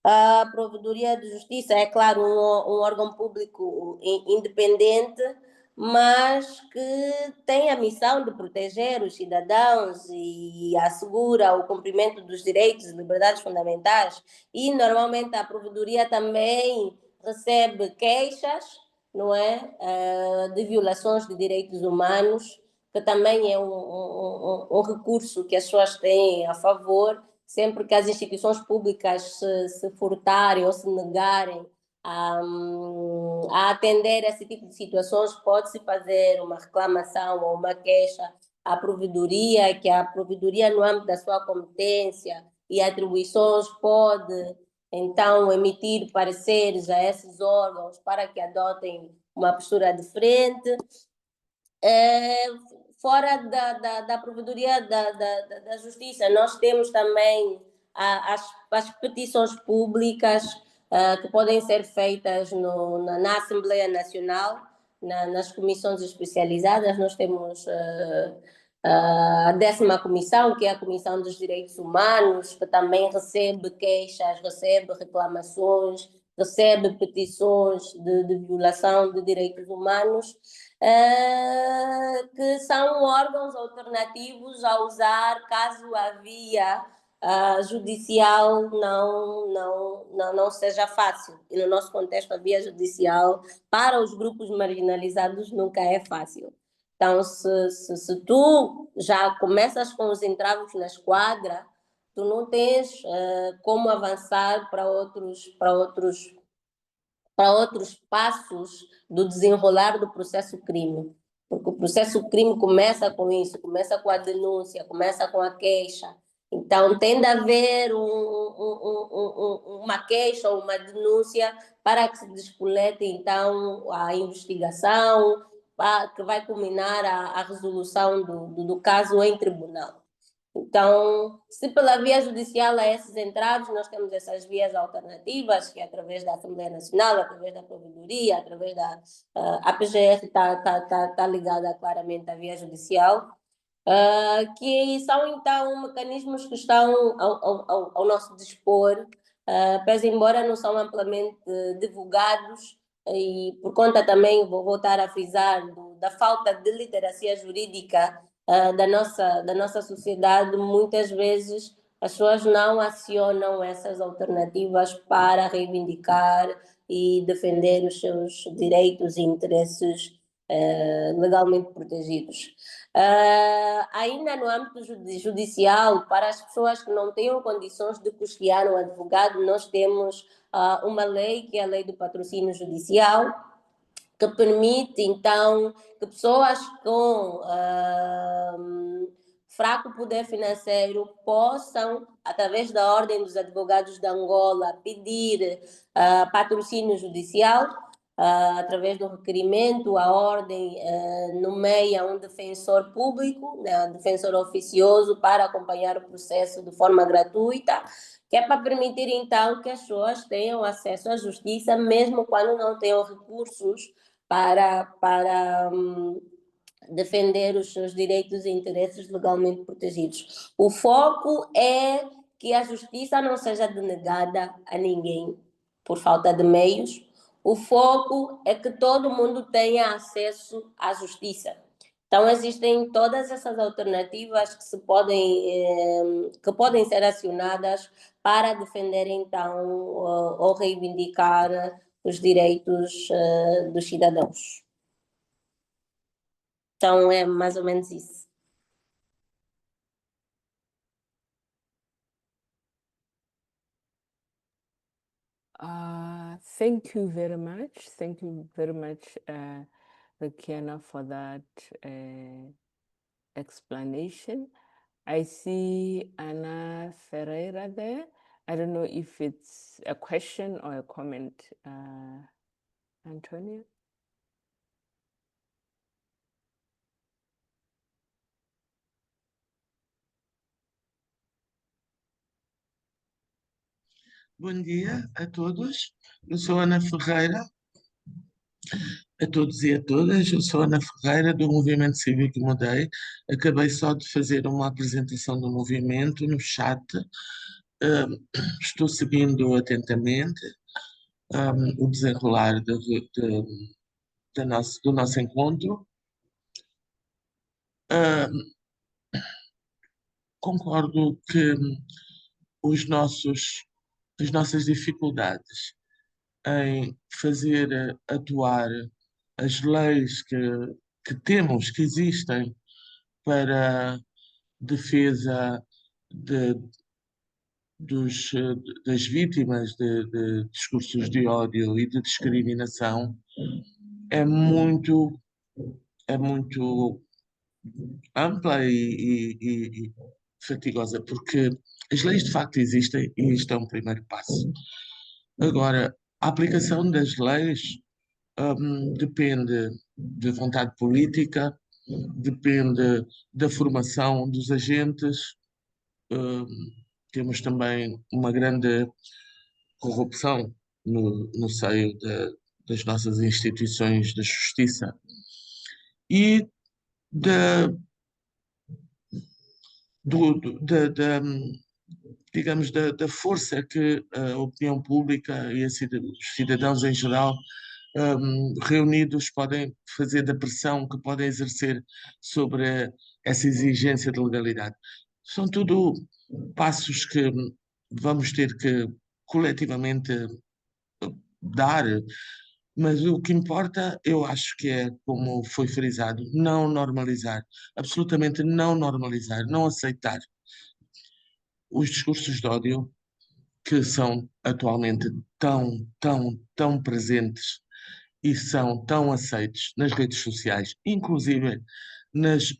A Provedoria de Justiça é, claro, um órgão público independente, mas que tem a missão de proteger os cidadãos e assegura o cumprimento dos direitos e liberdades fundamentais. E, normalmente, a Provedoria também recebe queixas, não é, de violações de direitos humanos, que também é um recurso que as pessoas têm a favor, sempre que as instituições públicas se furtarem ou se negarem a atender esse tipo de situações, pode-se fazer uma reclamação ou uma queixa à Provedoria, que a Provedoria, no âmbito da sua competência e atribuições, pode então emitir pareceres a esses órgãos para que adotem uma postura diferente. Fora da Provedoria da Justiça, nós temos também as petições públicas que podem ser feitas na Assembleia Nacional, nas comissões especializadas. Nós temos a 10ª Comissão, que é a Comissão dos Direitos Humanos, que também recebe queixas, recebe reclamações, recebe petições de violação de direitos humanos, que são órgãos alternativos a usar caso a via judicial não seja fácil. E no nosso contexto, a via judicial para os grupos marginalizados nunca é fácil. Então, se tu já começas com os entraves na esquadra, tu não tens como avançar para outros passos do desenrolar do processo crime. Porque o processo crime começa com isso, começa com a denúncia, começa com a queixa. Então, tende a haver uma queixa ou uma denúncia para que se despolete, então, a investigação, que vai culminar a resolução do caso em tribunal. Então, se pela via judicial há esses entraves, nós temos essas vias alternativas, que é através da Assembleia Nacional, através da Provedoria, através da... a PGR está ligada claramente à via judicial, que são, então, mecanismos que estão ao nosso dispor, pese embora não são amplamente divulgados, e por conta também, vou voltar a frisar, da falta de literacia jurídica da nossa sociedade, muitas vezes as pessoas não acionam essas alternativas para reivindicar e defender os seus direitos e interesses legalmente protegidos. Ainda no âmbito judicial, para as pessoas que não tenham condições de custear um advogado, nós temos uma lei, que é a Lei do Patrocínio Judicial, que permite, então, que pessoas com fraco poder financeiro possam, através da Ordem dos Advogados de Angola, pedir patrocínio judicial. Através do requerimento, a Ordem nomeia um defensor público, né, um defensor oficioso, para acompanhar o processo de forma gratuita, que é para permitir, então, que as pessoas tenham acesso à justiça, mesmo quando não tenham recursos para defender os seus direitos e interesses legalmente protegidos. O foco é que a justiça não seja denegada a ninguém por falta de meios. O foco é que todo mundo tenha acesso à justiça. Então, existem todas essas alternativas que podem ser acionadas para defender, então, ou reivindicar os direitos dos cidadãos. Então, é mais ou menos isso. Thank you very much. Thank you very much, Rekiana, for that explanation. I see Ana Ferreira there. I don't know if it's a question or a comment, Antonio. Bom dia a todos. Eu sou Ana Ferreira. A todos e a todas. Eu sou Ana Ferreira, do Movimento Cívico Mudei. Acabei só de fazer uma apresentação do movimento no chat. Estou seguindo atentamente o desenrolar do nosso encontro. Concordo que as nossas dificuldades em fazer atuar as leis que temos, que existem para defesa das vítimas de discursos de ódio e de discriminação é muito ampla e fatigosa, porque as leis de facto existem e isto é um primeiro passo. Agora, a aplicação das leis depende de vontade política, depende da formação dos agentes. Temos também uma grande corrupção no seio das nossas instituições de justiça e digamos, da força que a opinião pública e os cidadãos em geral reunidos podem fazer, da pressão que podem exercer sobre essa exigência de legalidade. São tudo passos que vamos ter que coletivamente dar, mas o que importa, eu acho que é, como foi frisado, não normalizar, absolutamente não normalizar, não aceitar os discursos de ódio que são atualmente tão presentes e são tão aceitos nas redes sociais, inclusive nas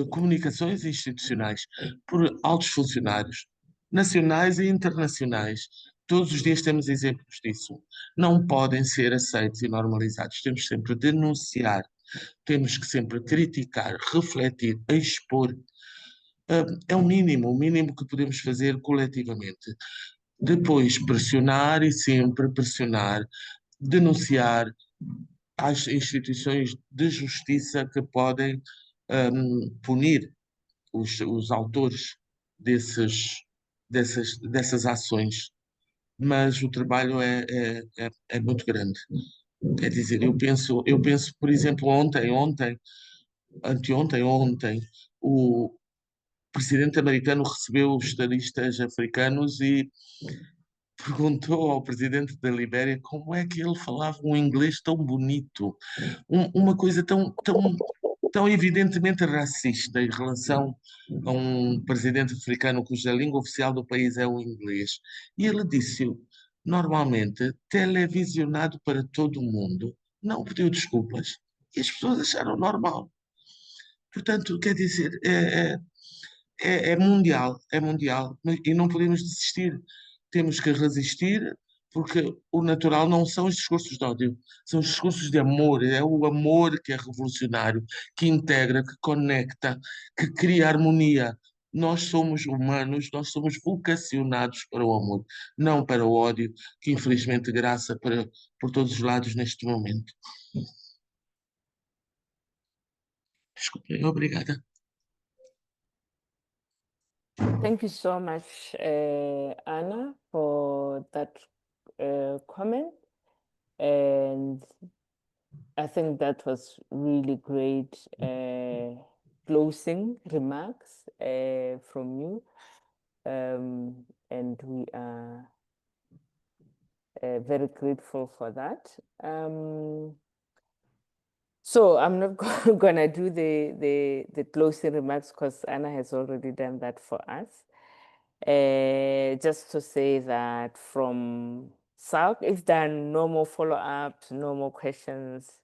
comunicações institucionais por altos funcionários, nacionais e internacionais. Todos os dias temos exemplos disso. Não podem ser aceitos e normalizados. Temos sempre de denunciar, temos que sempre criticar, refletir, expor. É o mínimo que podemos fazer coletivamente. Depois, pressionar e sempre pressionar, denunciar às instituições de justiça que podem punir os autores dessas ações. Mas o trabalho é muito grande. Quer dizer, eu penso, por exemplo, ontem, o presidente americano recebeu os estadistas africanos e perguntou ao presidente da Libéria como é que ele falava um inglês tão bonito, uma coisa tão evidentemente racista em relação a um presidente africano cuja língua oficial do país é o inglês. E ele disse, normalmente, televisionado para todo o mundo, não pediu desculpas. E as pessoas acharam normal. Portanto, quer dizer, é mundial, e não podemos desistir. Temos que resistir, porque o natural não são os discursos de ódio, são os discursos de amor. É o amor que é revolucionário, que integra, que conecta, que cria harmonia. Nós somos humanos, nós somos vocacionados para o amor, não para o ódio, que infelizmente graça por todos os lados neste momento. Desculpe, obrigada. Thank you so much, Anna, for that comment. And I think that was really great closing remarks from you. And we are very grateful for that. So I'm not gonna do the closing remarks because Anna has already done that for us. Just to say that from SALC, if there are no more follow-ups, no more questions,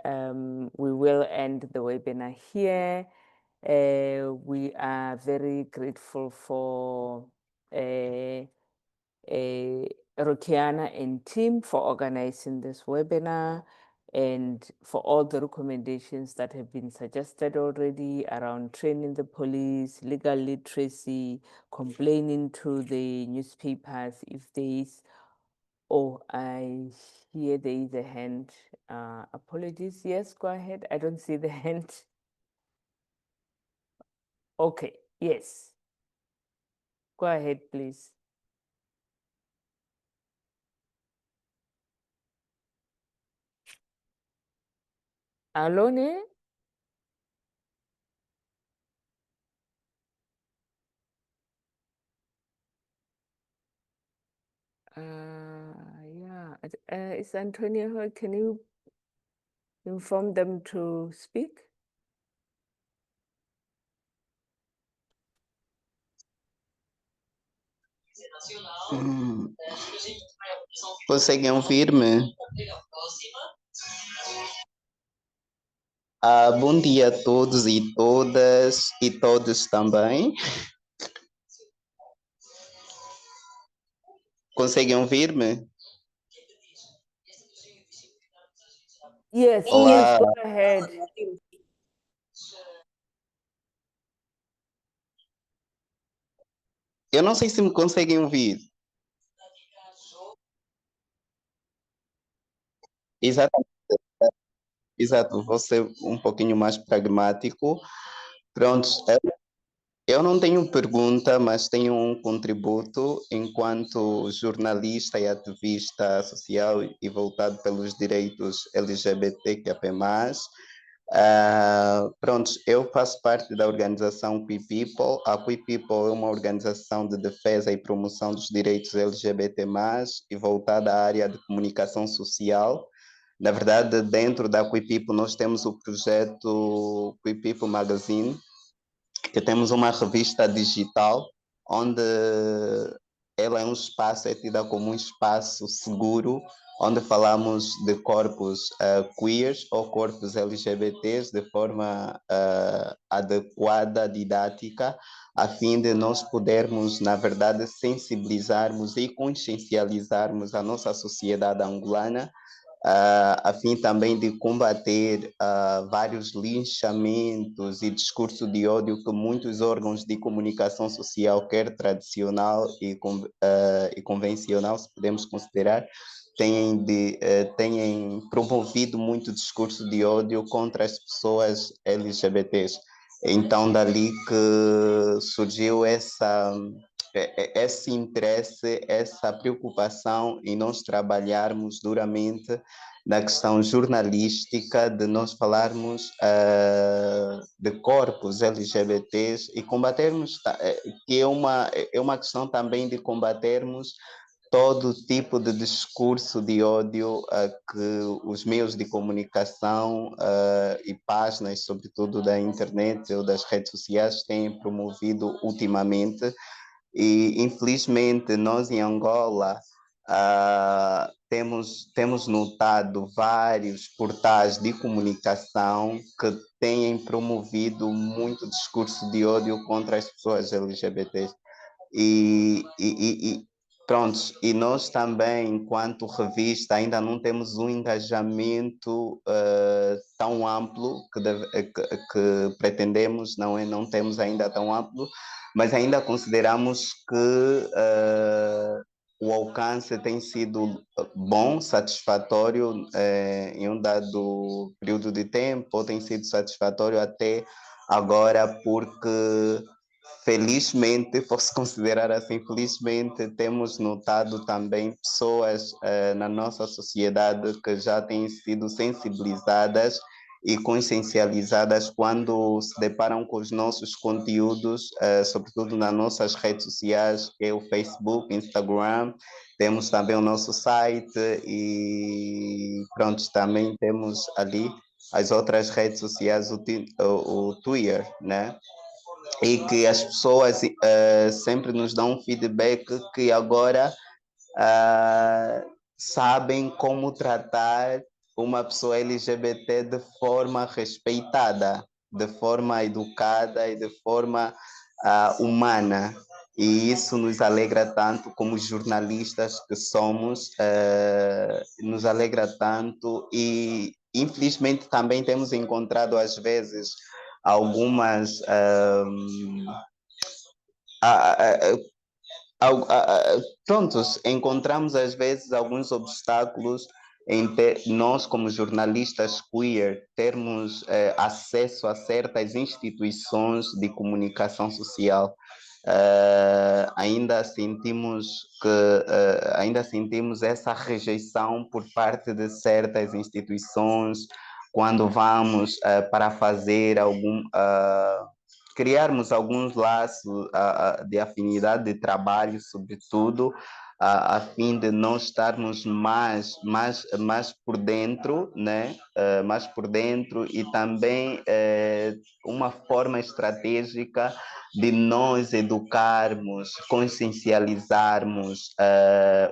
we will end the webinar here. We are very grateful for Rokiana and team for organizing this webinar and for all the recommendations that have been suggested already around training the police, legal literacy, complaining to the newspapers if there is. Oh, I hear there is a hand. Apologies. Yes, go ahead. I don't see the hand. Okay, yes. Go ahead, please. Alone? Yeah. Is Antonio here? Can you inform them to speak? Conseguem ouvir-me? Bom dia a todos e todas e todos também. Conseguem ouvir-me? Yes, Olá. yes, go ahead. Eu não sei se me conseguem ouvir. Exato, vou ser um pouquinho mais pragmático. Pronto, eu não tenho pergunta, mas tenho um contributo enquanto jornalista e ativista social e voltado pelos direitos LGBTQIA+. Pronto, eu faço parte da organização We People. A We People é uma organização de defesa e promoção dos direitos LGBT+, e voltada à área de comunicação social. Na verdade, dentro da We People, nós temos o projeto We People Magazine, que temos uma revista digital, onde ela é tida como um espaço seguro, onde falamos de corpos queers ou corpos LGBTs de forma adequada, didática, a fim de nós podermos, na verdade, sensibilizarmos e consciencializarmos a nossa sociedade angolana, a fim também de combater vários linchamentos e discurso de ódio que muitos órgãos de comunicação social, quer tradicional e convencional, se podemos considerar, têm promovido muito discurso de ódio contra as pessoas LGBTs. Então, dali que surgiu esse interesse, essa preocupação em nós trabalharmos duramente na questão jornalística, de nós falarmos de corpos LGBTs e combatermos, que é uma questão também de combatermos todo tipo de discurso de ódio que os meios de comunicação e páginas, sobretudo da internet ou das redes sociais, têm promovido ultimamente. E, infelizmente, nós em Angola temos notado vários portais de comunicação que têm promovido muito discurso de ódio contra as pessoas LGBTs. E nós também, enquanto revista, ainda não temos um engajamento tão amplo que pretendemos, não temos ainda tão amplo, mas ainda consideramos que o alcance tem sido bom, satisfatório em um dado período de tempo, ou tem sido satisfatório até agora, porque felizmente, posso considerar assim, felizmente temos notado também pessoas na nossa sociedade que já têm sido sensibilizadas e consciencializadas quando se deparam com os nossos conteúdos, sobretudo nas nossas redes sociais, que é o Facebook, Instagram, temos também o nosso site e pronto, também temos ali as outras redes sociais, o Twitter, né? E que as pessoas sempre nos dão um feedback que agora sabem como tratar uma pessoa LGBT de forma respeitada, de forma educada e de forma humana. E isso nos alegra tanto como jornalistas que somos, nos alegra tanto e infelizmente também temos encontrado às vezes algumas prontos, encontramos às vezes alguns obstáculos em nós como jornalistas queer termos acesso a certas instituições de comunicação social. Ainda sentimos essa rejeição por parte de certas instituições quando vamos para fazer criarmos alguns laços de afinidade de trabalho, sobretudo, a fim de nós estarmos mais por dentro, né? Mais por dentro e também uma forma estratégica de nós educarmos, consciencializarmos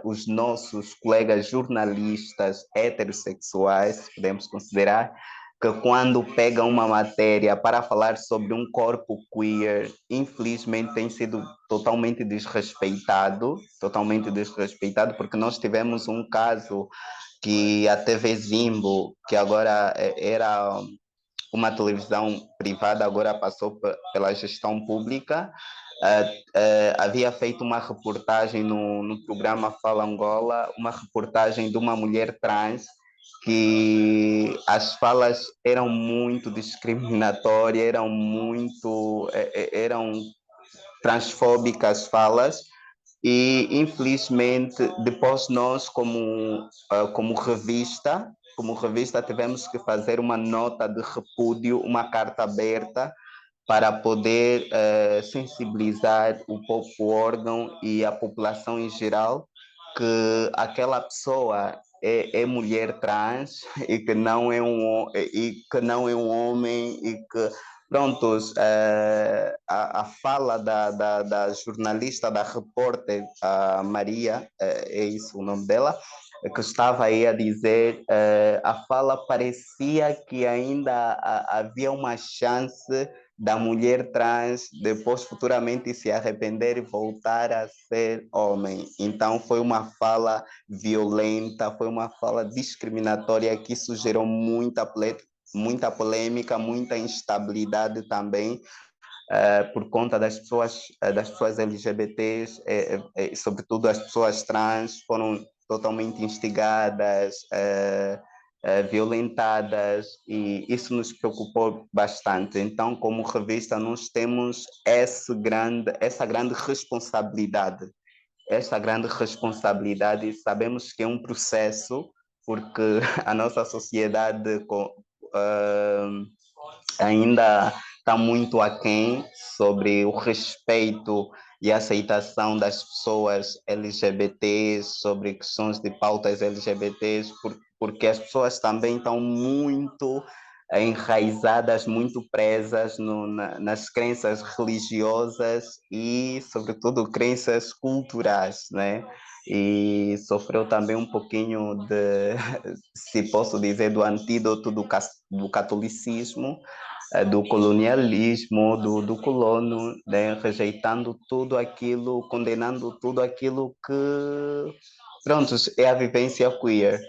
os nossos colegas jornalistas heterossexuais, podemos considerar, que quando pegam uma matéria para falar sobre um corpo queer, infelizmente tem sido totalmente desrespeitado, porque nós tivemos um caso que a TV Zimbo, que agora era uma televisão privada, agora passou pela gestão pública, havia feito uma reportagem no programa Fala Angola, uma reportagem de uma mulher trans, que as falas eram muito discriminatórias, eram transfóbicas falas, e infelizmente depois nós como revista tivemos que fazer uma nota de repúdio, uma carta aberta para poder sensibilizar o próprio órgão e a população em geral que aquela pessoa é mulher trans e que não é um homem e que prontos, a fala da jornalista, da repórter, a Maria, é isso o nome dela, que estava aí a dizer, a fala parecia que ainda havia uma chance da mulher trans depois futuramente se arrepender e voltar a ser homem. Então foi uma fala violenta, foi uma fala discriminatória que isso gerou muita polêmica, muita instabilidade também, por conta das pessoas LGBTs, sobretudo as pessoas trans, foram totalmente instigadas, violentadas, e isso nos preocupou bastante. Então, como revista, nós temos essa grande responsabilidade. Essa grande responsabilidade, sabemos que é um processo, porque a nossa sociedade ainda está muito aquém sobre o respeito e aceitação das pessoas LGBTs, sobre questões de pautas LGBTs, porque as pessoas também estão muito enraizadas, muito presas nas crenças religiosas e, sobretudo, crenças culturais, né? E sofreu também um pouquinho se posso dizer, do antídoto do catolicismo, do colonialismo, do colono, né? Rejeitando tudo aquilo, condenando tudo aquilo que, pronto, é a vivência queer.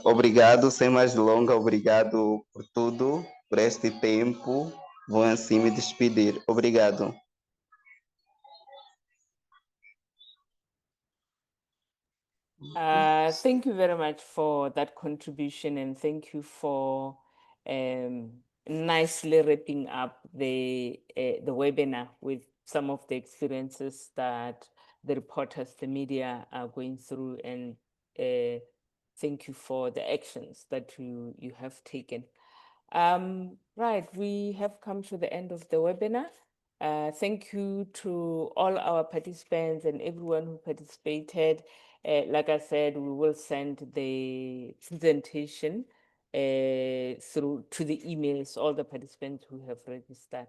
Obrigado, sem mais delongas, obrigado por tudo, por este tempo. Vou assim me despedir. Obrigado. Thank you very much for that contribution, and thank you for nicely wrapping up the webinar with some of the experiences that the reporters, the media are going through, and thank you for the actions that you have taken. Right, we have come to the end of the webinar. Thank you to all our participants and everyone who participated. Like I said, we will send the presentation through to the emails, all the participants who have registered.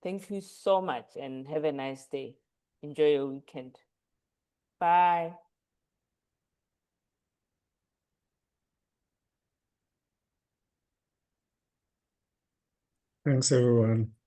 Thank you so much and have a nice day. Enjoy your weekend. Bye. Thanks, everyone.